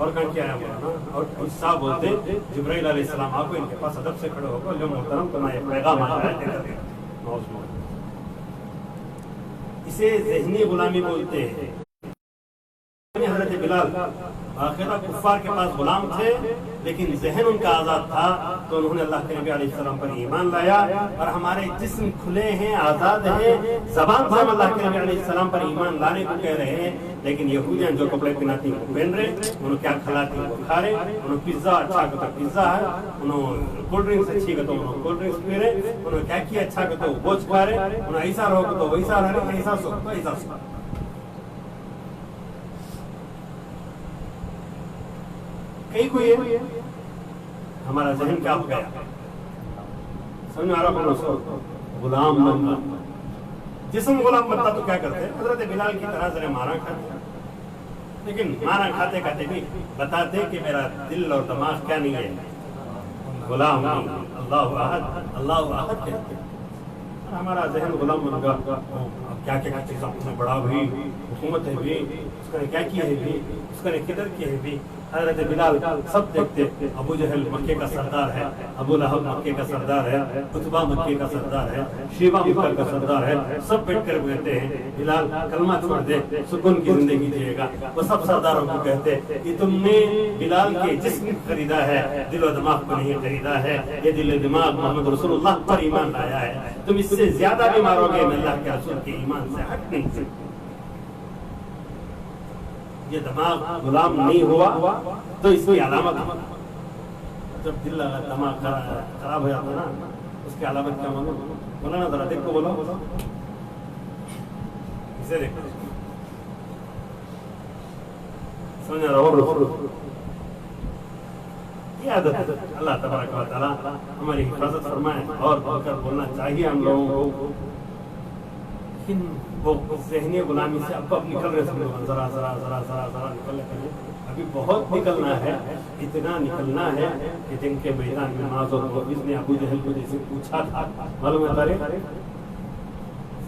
और कहीं क्या आया बोलना, और साहब बोलते जिब्राइल अलैहिस्सलाम आपको इनके पास अदब से खड़े होकर जो मोहतरम तो ना ये पैगाम आया है, इसे ज़हनी गुलामी बोलते हैं। हज़रत बिलाल आखिर कुफ्फार के पास गुलाम थे, लेकिन ज़हन उनका आज़ाद था, तो उन्होंने अल्लाह के नबी अलैहिस्सलाम पर ईमान लाया, और हमारे जिस्म खुले हैं, आज़ाद हैं, ज़बान से हम अल्लाह के नबी अलैहिस्सलाम पर ईमान लाने को कह रहे हैं, लेकिन यहूदियाँ जो कपड़े पहनाती हैं वो पहन रहे, उन्होंने क्या खिलाती हैं वो खा रहे, उन्होंने पिज्ज़ा अच्छा का तो पिज्ज़ा है, उन्होंने कोल्ड ड्रिंक्स अच्छी का तो उन्होंने कोल्ड ड्रिंक्स पी रहे, उन्होंने क्या किया अच्छा का तो बोझ खा रहे, उन्हें ऐसा रहो तो वैसा रहे, ऐसा सो तो ऐसा सो। कहीं कोई है हमारा ज़हन क्या हो गया, समझ आ रहा, गुलाम बनना, जिस्म गुलाम बनता तो क्या करते, हज़रत बिलाल की तरह जरा मारा खाते, लेकिन मारा खाते खाते भी बताते कि मेरा दिल और दिमाग क्या नहीं है, गुलाम नहीं, अल्लाह अहद कहते। हमारा ज़हन गुलाम बन गया, क्या क्या चीज़ अपने बड़ा भी हुकूमत है भी, उसका क्या किया है भी, उसका किधर किया है भी, हजरत बिलाल सब देखते, अबू जहल मक्के का सरदार है, अबू लहब मक्के का सरदार है, उतबा मक्के का सरदार है, शीबा मक्का का सरदार है, सब बैठकर कहते हैं बिलाल कलमा छोड़ दे, सुकून की जिंदगी जिएगा। वो सब सरदारों को कहते कि तुमने बिलाल के जिस्म खरीदा है, दिलो दिमाग को नहीं खरीदा है। ये दिल दिमाग मोहम्मद रसूलुल्लाह पर ईमान लाया है, तुम इससे ज्यादा भी मारोगे, मैं अल्लाह के रसूल के ईमान से हट नहीं सकते। ये दिमाग गुलाम नहीं हुआ तो इसकी अलामत, जब दिल दिमाग खराब हो जाता ना, उसकी अलामत क्या मालूम? बोला ना, जरा देखो, बोलो इसे देखो, समझ रहा हो? ये आदत अल्लाह तबारक व तआला हमारी हिफाजत फरमाए और बोलकर बोलना चाहिए हम लोगों को। लेकिन वो ज़हनी गुलामी से अब निकल रहे सब लोग, जरा जरा जरा जरा जरा निकल रहे, अभी बहुत निकलना है, इतना निकलना है कि जंग के मैदान में माज़ और मुआविज़ ने अबू जहल को जैसे पूछा था, मालूम है तारीख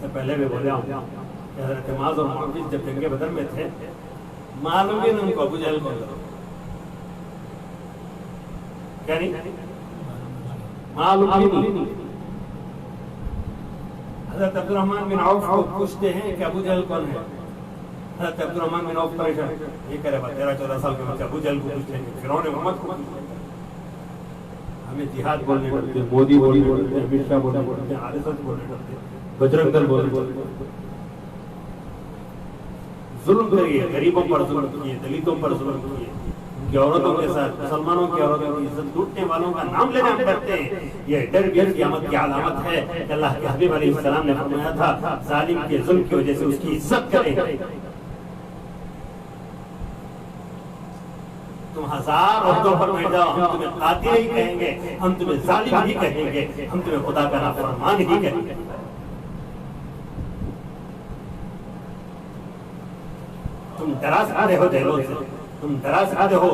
से पहले भी बोला हूँ कि हज़रत माज़ और मुआविज़ जब जंग बदर में थे, मालूम भी नहीं उनको अबू जहल को, क्या नहीं मालूम भी नहीं। हज़रत अब्दुर्रहमान बिन औफ को पूछते हैं कि अबू जहल कौन है? हज़रत अब्दुर्रहमान बिन औफ परेशान, ये कह रहे 13-14 साल के बच्चे अबू जहल को पूछते हैं, फिरौन मोहम्मद को पूछते हैं। हमें जिहाद बोलने डरते, मोदी बोलने डरते, अमित शाह बोलने डरते, आरएसएस बोलने डरते, बजरंग दल बोलने डरते। जुल्म करिए, गरीबों पर जुल्म किए, दलितों पर जुल्म किए, की औरतों के साथ, मुसलमानों की औरतों की इज्जत लूटने वालों का नाम लेना हम करते हैं। ये डर भी क़यामत की अलामत है कि अल्लाह के हबीब अलैहिस्सलाम ने फरमाया था, जालिम के जुल्म की वजह से उसकी इज्जत करें। तुम 1000 औरतों पर बैठ जाओ, हम तुम्हें कातिल ही कहेंगे, हम तुम्हें जालिम ही कहेंगे, हम तुम्हें खुदा का नाफरमान ही कहेंगे। तुम डरा सकते हो जेलों से, तुम डरा सकते हो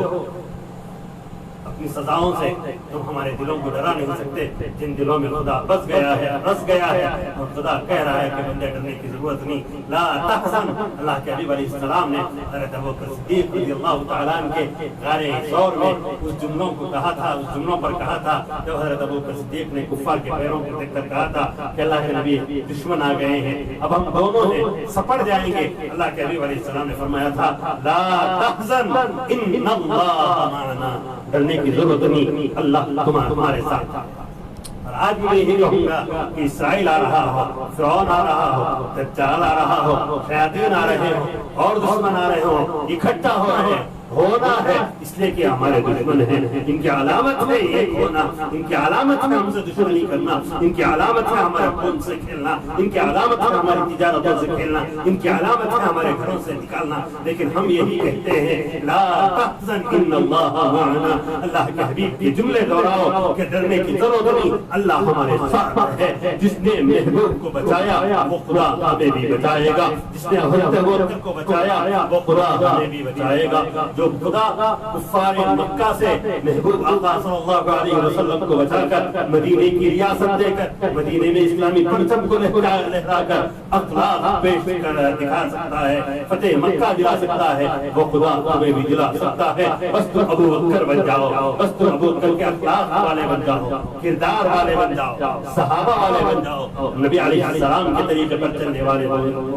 अपनी सजाओं से, तुम हमारे दिलों को डरा नहीं सकते जिन दिलों में खुदा बस गया है, रस गया है। और खुदा कह रहा है कि बंदे डरने की जरूरत नहीं, ला तहज़न। अल्लाह के हबीब अलैहिस्सलाम ने हज़रत अबू बकर सिद्दीक़ रज़ियल्लाहु तआला अन्हु के गारे ज़ौर में उस जुमलों को कहा था, उस जुमलों पर कहा था जब हज़रत अबू बकर सिद्दीक़ ने कुफ़ार के पैरों को देखकर कहा था कि अल्लाह के नबी दुश्मन आ गए हैं, अब हम दोनों हैं, सपड़ जाएंगे। अल्लाह के हबीब अलैहिस्सलाम ने फरमाया था, ला तहज़न इन्नल्लाह माअना, डरने की जरूरत नहीं, अल्लाह तुम्हारे साथ। और आज मैं यही कहूंगा कि इस्राइल आ रहा हो, फिरौन आ रहा हो, दज्जाल आ रहा हो, शयातीन आ रहे हो और दुश्मन आ रहे हो, इकट्ठा हो रहे हैं, होना है, इसलिए कि हमारे दुश्मन हैं। इनकी अलामत है एक होना, इनकी अलामत है हमसे दुश्मनी करना, इनकी अलामत है हमारे खून से खेलना, इनकी अलामत है हमारी तिजारतों से खेलना, इनकी अलामत है हमारे घरों से निकालना। लेकिन हम यही कहते हैं, ला तहज़न इन्नल्लाह माअना। अल्लाह के हबीब के जुमले दोहराओ कि डरने की जरूरत नहीं, अल्लाह हमारे साथ है। जिसने महबूब को बचाया वो खुदा हमें भी बचाएगा, जिसने हज़रत को बचाया वो खुदा हमें भी बचाएगा। जो खुदा कुफ़ार मक्का से महबूब आका सल्लल्लाहु अलैहि वसल्लम को बचाकर मदीने की रियासत देकर मदीने में इस्लामी परचम को लहराकर अखलाक पेश कर दिखा सकता है, फतेह मक्का दिला सकता है, वो खुदा हमें भी दिला सकता है। बस तुम अबू बकर बन जाओ, बस तुम अबू बकर के अखलाक वाले बन जाओ, किरदार वाले बन जाओ, सहाबा वाले बन जाओ, नबी अलैहिस्सलाम के तरीके पर चलने वाले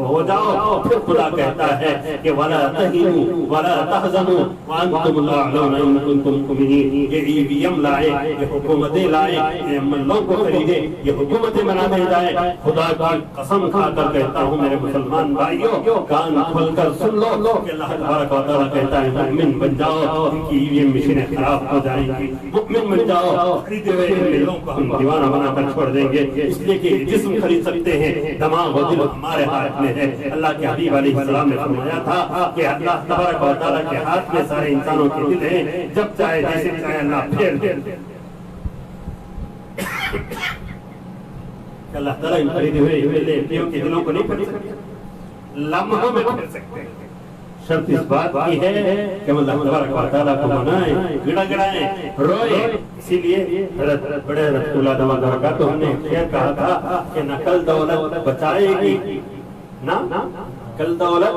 हो जाओ। फिर खुदा कहता है कि वला तहीनु वला तहज़नु वअंतुम लाअलूना इन कुंतुम मुमिनीन। ये ईवीएम लाए, ये हुकूमतें लाए, ये मल्लों को खरीदे, ये हुकूमतें बनाने जाए। खुदा की कसम खाकर कहता हूँ मेरे मुसलमान भाइयों, कान खोलकर सुन लो कि अल्लाह तबारक व तआला कहता है, मुमिन बन जाओ, इनकी ईवीएम मशीनें खराब हो जाएंगी। मुमिन बन जाओ, खरीदे हुए मल्लों को हम दीवाना बनाकर छोड़ देंगे। इसलिए कि जिस्म खरीद सकते हैं, दिमाग और दिल हमारे हाथ में है। अल्लाह के हबीब अलैहिस्सलाम ने फरमाया था कि अल्लाह तबारक व तआला के हाथ में सारे इंसानों के दिल हैं, जब चाहे जैसे चाहे अल्लाह फेर दे। अल्लाह ताला इन खरीदे हुए के दिलों को नहीं फेर सकते, लम्हों में फेर सकते हैं। शर्त इस बात की है कि अल्लाह तबारक व तआला को मनाएं, गिड़गिड़ाएं, रोए। इसीलिए बड़े रसूलुल्लाह दवा तो हमने शेर कहा था कि नकल दौलत बचाएगी ना कल दौलत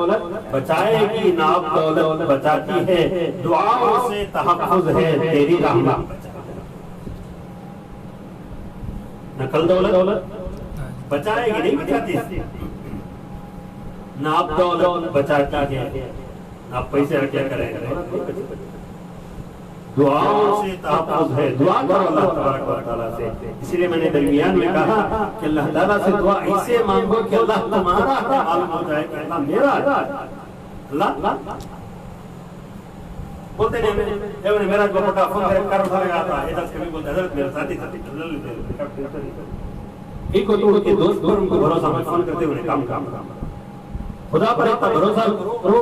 बचाएगी ना अब दौलत बचाती है, दुआओं से तहफ़्फ़ुज़ है तेरी रहमत। नकल दौलत बचाएगी, नहीं बचाती, ना अब दौलत बचाती है, आप पैसे रख क्या करेंगे, दुआओं से तहफ़्फ़ुज़ है, दुआ करो अल्लाह तबारक व तआला से। इसीलिए मैंने दरमियान में कहा कि अल्लाह ताला से दुआ ऐसे मांगो कि अल्लाह तुम्हारा मालूम हो जाए कि अल्लाह मेरा अल्लाह बोलते नहीं मेरा जो बड़ा फोन कर उठाया था इधर कभी बोलते हजरत मेरे साथी एक को तो के दोस्त पर उनको भरोसा मत फोन करते हुए काम खुदा पर इतना भरोसा करो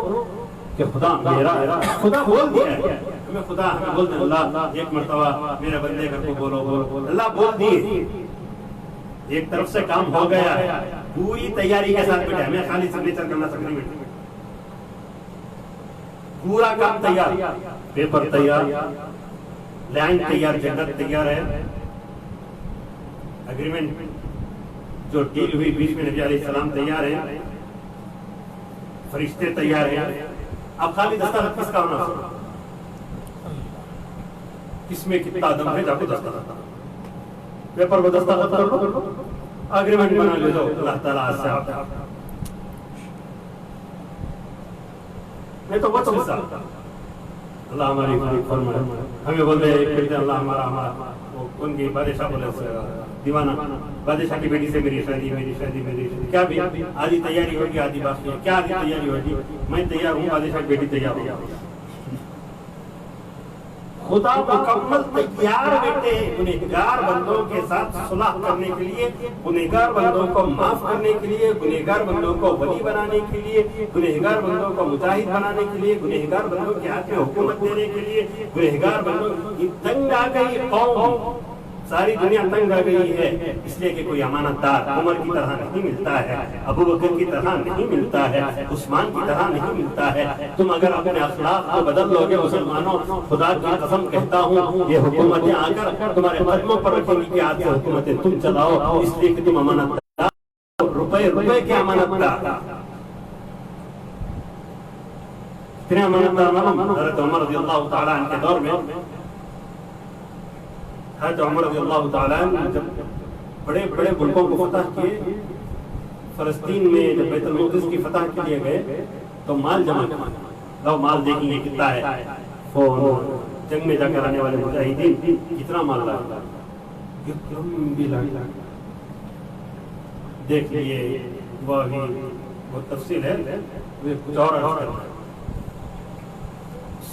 कि खुदा मेरा खुदा बोल दिया है, हमें खुदा हमें बोल दे अल्लाह एक मर्तबा मेरे बंदे घर को बोलो अल्लाह बोल दिए, एक तरफ से काम हो गया है, पूरी तैयारी के साथ बैठे, हमें खाली सिग्नेचर करना सकते बैठे, पूरा काम तैयार, पेपर तैयार, लाइन तैयार, जन्नत तैयार है, एग्रीमेंट जो डील हुई बीच में नबी अलैहि सलाम तैयार है, फरिश्ते तैयार हैं, अब खाली दस्तखत किसका होना, किसमें कितना दम है जाके दस्तखत, पेपर पर दस्तखत कर लो, एग्रीमेंट बना ले जाओ, अल्लाह ताला से आप नहीं तो बच सकता। अल्लाह हमारी फरमाए, हमें बोल रहे हैं अल्लाह हमारा उनकी बादशाह बोले दीवाना बादशाह की बेटी से मेरी शादी क्या भी आधी तैयारी होगी आधी बाकी है, क्या आधी तैयारी होगी, मैं तैयार हूँ, बादशाह की बेटी तैयार हो, खुदा मुकम्मल तैयार बैठे गुनहगार बंदों के साथ सुलह करने के लिए, गुनहगार बंदों को माफ करने के लिए, गुनहगार बंदों को वली बनाने के लिए, गुनहगार बंदों को मुजाहिद बनाने के लिए, गुनहगार बंदों के हाथ में हुकूमत देने के लिए, गुनहगार बंदों की तंग आ गई कौम, सारी दुनिया तंग आ गई है, इसलिए कि कोई अमानतदार उमर की तरह नहीं मिलता है, अबू बकर की तरह नहीं मिलता है, उस्मान की तरह नहीं मिलता है। तुम अगर अपने अखलाक को बदल लोगे मुसलमानों, खुदा की कसम कहता हूँ ये हुकूमतें आकर तुम्हारे कदमों पर रखेंगी कि आज से हुकूमतें तुम चलाओ, इसलिए कि तुम अमानतदार, रुपए के अमानतदार, कितने अमानतदार मालूम, हज़रत उमर रज़ियल्लाहु ताला अन्हु के दौर में हज़रत उमर रज़ियल्लाहु ताला अन्हु जब बड़े बड़े मुल्कों को फतह किए, फलस्तीन में जब बैतुल मुक़द्दिस की फतह के लिए गए तो माल जमा किया, माल देखेंगे कितना है, जंग में जाकर आने वाले मुजाहिदीन कितना माल लाए, देख लिए वो तफसील है, कुछ और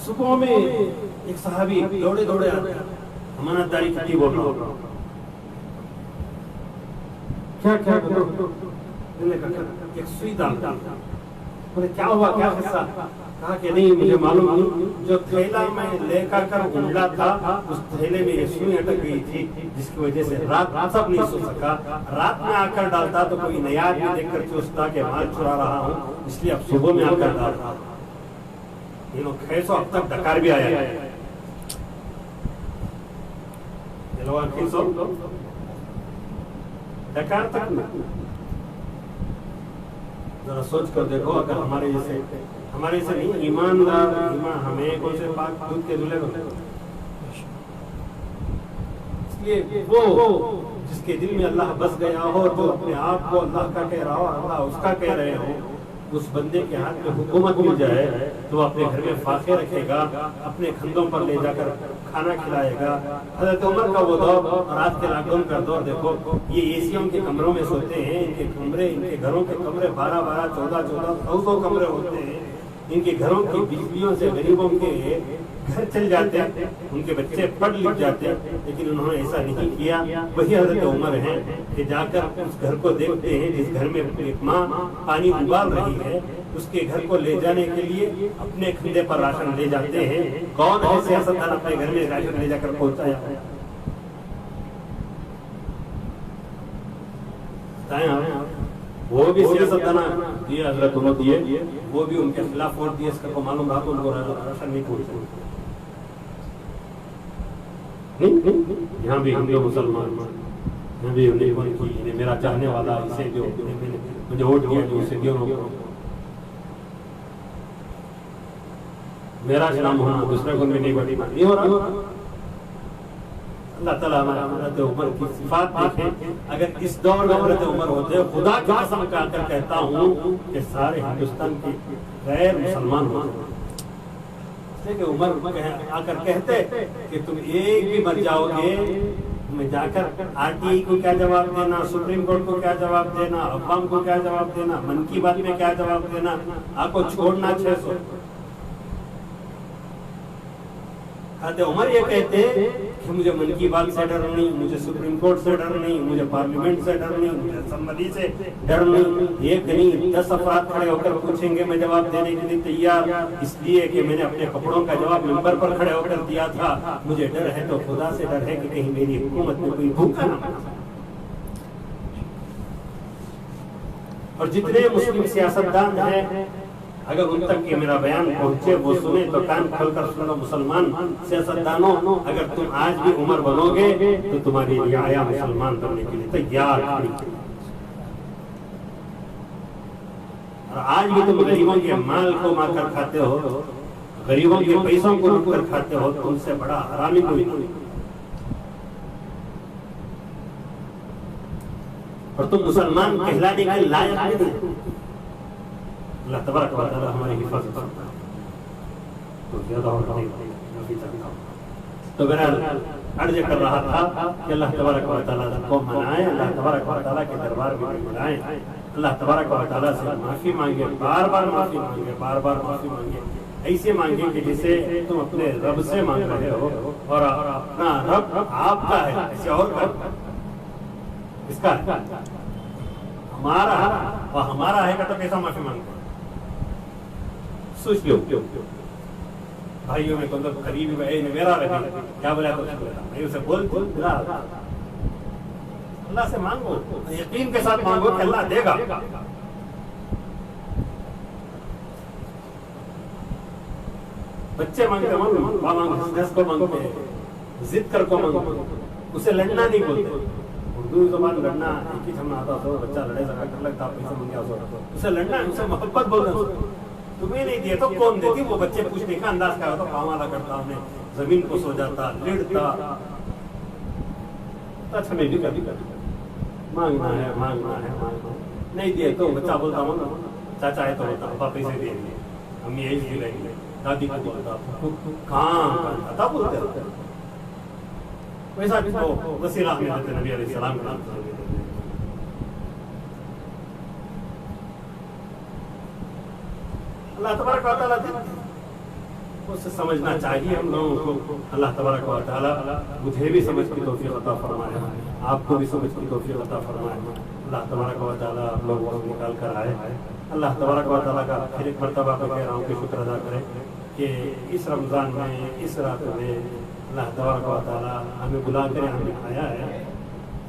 सुबह में एक सहाबी दौड़े दौड़े अमानतदारी की बोल रहा हूँ, क्या क्या करो, एक सुई डाल, बोले क्या हुआ क्या किस्सा, कहा कि नहीं मुझे मालूम नहीं, जो थैला में लेकर कर उंडा था उस थैले में ये सुई अटक गई थी, जिसकी वजह से रात सब नहीं सो सका, रात में आकर डालता तो कोई नया आदमी देखकर चूसता कि माल चुरा रहा हूँ, इसलिए अब सुबह में आकर डालता, ये लोग खैसो अब तक डकार भी आया है, डकार तक में जरा सोच कर देखो, अगर हमारे जैसे नहीं ईमानदार, हमें कौन से पाक दूध के दूल्हे बने, इसलिए वो जिसके दिल में अल्लाह बस गया हो, जो अपने आप को अल्लाह का कह रहा हो, अल्लाह उसका कह रहे हो, उस बंदे के हाथ में हुकूमत मिल जाए तो अपने घर में फाखे रखेगा, अपने कंधों पर ले जाकर खाना खिलाएगा। हज़रत उमर का वो दौर और आज के लॉकडाउन का दौर देखो, ये एसियों के कमरों में सोते हैं, इनके घरों के कमरे 12-12, 14-14, 100 कमरे होते हैं, इनके घरों की बिजलियों से गरीबों के घर चल जाते हैं, उनके बच्चे पढ़ लिख जाते हैं, लेकिन उन्होंने ऐसा नहीं किया। वही हज़रत उमर है कि जाकर उस घर को देखते हैं जिस घर में एक माँ पानी उबाल रही है, उसके घर को ले जाने के लिए अपने कंधे पर राशन ले जाते हैं। कौन है सियासतदान अपने घर में राशन ले जाकर पहुंचाया? वो भी सियासतदान दिए, हज़रत उमर दिए, वो भी उनके खिलाफ वोट दिए, इसका को मालूम रहा तो उनको राशन नहीं पहुंचा। यहाँ भी हम लोग मुसलमान, यहाँ भी हमने मेरा चाहने वाला इसे जो मुझे वोट दिया जो उसे दियो, मेरा इस्लाम होना दूसरे को भी नहीं बड़ी नहीं हो रहा। अल्लाह ताला हमारा हज़रत उमर की सिफात देखे। अगर इस दौर में हज़रत उमर होते, खुदा की कसम खाकर कहता हूँ कि सारे हिंदुस्तान के गैर मुसलमान होते। कि उमर आकर कहते कि तुम एक भी मर जाओगे, मैं जाकर आरटीआई को क्या जवाब देना, सुप्रीम कोर्ट को क्या जवाब देना, अवाम को क्या जवाब देना, मन की बात में क्या जवाब देना, आपको छोड़ना 600। हज़रत उमर ये कहते कि मुझे मन की बात से डर नहीं, मुझे सुप्रीम कोर्ट से डर नहीं, मुझे पार्लियामेंट से डर नहीं, मुझे असेंबली से डर नहीं। एक नहीं 10 अफराद खड़े होकर पूछेंगे, मैं जवाब देने के लिए तैयार, इसलिए कि मैंने अपने कपड़ों का जवाब मिंबर पर खड़े होकर दिया था। मुझे डर है तो खुदा से डर है कि कहीं मेरी हुकूमत में कोई भूखा ना मर जाए। और जितने मुस्लिम सियासतदान हैं, अगर उन तक के मेरा बयान पहुंचे, वो सुने तो कान खोलकर सुनो। मुसलमान सियासतदानों, अगर तुम आज भी उमर बनोगे तो तुम्हारी रियाया मुसलमान बनने के लिए तैयार खड़ी। और आज भी तुम गरीबों के माल को मारकर खाते हो, गरीबों के पैसों को लूट कर खाते हो, तुमसे बड़ा हरामी कोई नहीं। और तुम मुसलमान कहलाने के लायक नहीं। अल्लाह तबारक व तआला हमारी हिफाजत करता है तो ज्यादा और तो बहरहाल अर्ज कर रहा था कि अल्लाह तबारक व तआला को मनाए, अल्लाह तबारक व तआला के दरबार में बुलाएं, अल्लाह तबारक व तआला से माफी मांगे, बार बार माफी मांगे, बार बार माफी मांगे। ऐसे मांगे कि जैसे तुम अपने रब से मांग रहे हो और अपना रब आपका है, किसी और का इसका हमारा, और हमारा है तो कैसा माफी मांगते? सोच लो भाइयों में तो करीबी भाई ने मेरा रखा क्या बोला तो मैं उसे बोल अल्लाह से मांगो, यकीन के साथ मांगो कि अल्लाह देगा। बच्चे मांगते को मांगते, जिद कर को मांगते, उसे लड़ना नहीं बोलते। उर्दू जबान लड़ना एक ही समझ आता हो, बच्चा लड़े झगड़ा लगता, पैसे मांगे उसे लड़ना, उसे मोहब्बत बोलते। तुम्हें नहीं दिए तो कौन देती? वो बच्चे पूछने का अंदाज क्या होता, पाँव वाला करता, हमने जमीन को सो जाता, लेटता। अच्छा मैं भी कभी मांगना है, मांगना है, मांगना नहीं दिए तो बच्चा बोलता हूँ ना, चाचा है तो बोलता पापा पैसे देंगे, हम यही दिलाएंगे, दादी को बोलता कहाँ था बोलते। वैसा भी तो वसीला में देते नबी अलैहिस्सलाम का अल्लाह तबारक व तआला उसे समझना चाहिए हम लोगों को। अल्लाह तबारक व तआला मुझे भी समझ की तौफीक अता फरमाए, आपको भी समझ की तौफीक अता फरमाए। अल्लाह तबारक व तआला आप लोगों को निकाल कर आए। अल्लाह तबारक व तआला का फिर एक मरतबा मैं कह रहा हूँ कि शुक्र अदा करें कि इस रमज़ान में, इस रात में अल्लाह तबारक व तआला हमें बुला कर हमें आया है।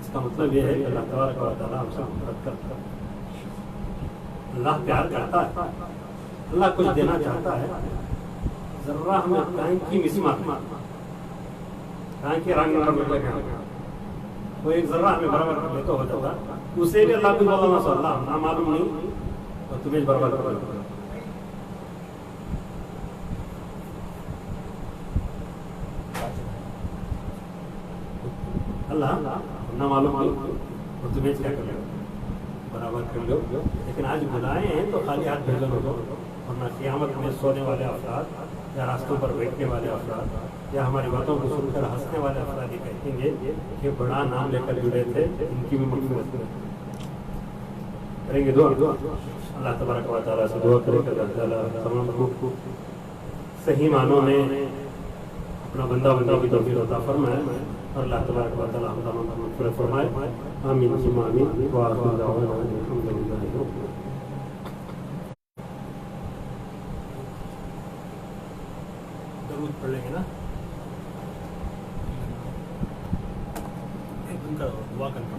इसका मतलब ये है कि अल्लाह तबारक व तआला हमसे मोहब्बत करता है, अल्लाह प्यार करता है, अल्लाह कुछ देना चाहता है। जर्रा हमें बैंक की मिसमार बैंक के रंग वो एक जर्रा हमें बराबर कर ले तो हो जाता, उसे भी अल्लाह कुछ बोला अल्लाह ना मालूम नहीं और तुम्हें बराबर कर अल्लाह ना मालूम और तुम्हें क्या कर लो बराबर कर लो। लेकिन आज बुलाए हैं तो खाली हाथ भेजो लोगों, वरना क़यामत में सोने वाले अफराद या रास्तों पर बैठने वाले अफराद या हमारी बातों को सुनकर हंसने वाले अफराद ये कहेंगे कि बड़ा नाम लेकर जुड़े थे, इनकी भी मग़फ़िरत करेंगे। दुआ अल्लाह तबारक व तआला से दुआ करें कि अल्लाह ताला तमाम को सही मानों में अपना बंदा की तौफीक अता फरमाए और अल्लाह तबारक व तआला हम तमाम को मग़फ़िरत फरमाए। आमीन सुम्मा आमीन। व आखिरु दावाना अल्हम्दुलिल्लाहि रब्बिल आलमीन। दरूद पढ़ लेंगे ना, एक दिन का दुआ करना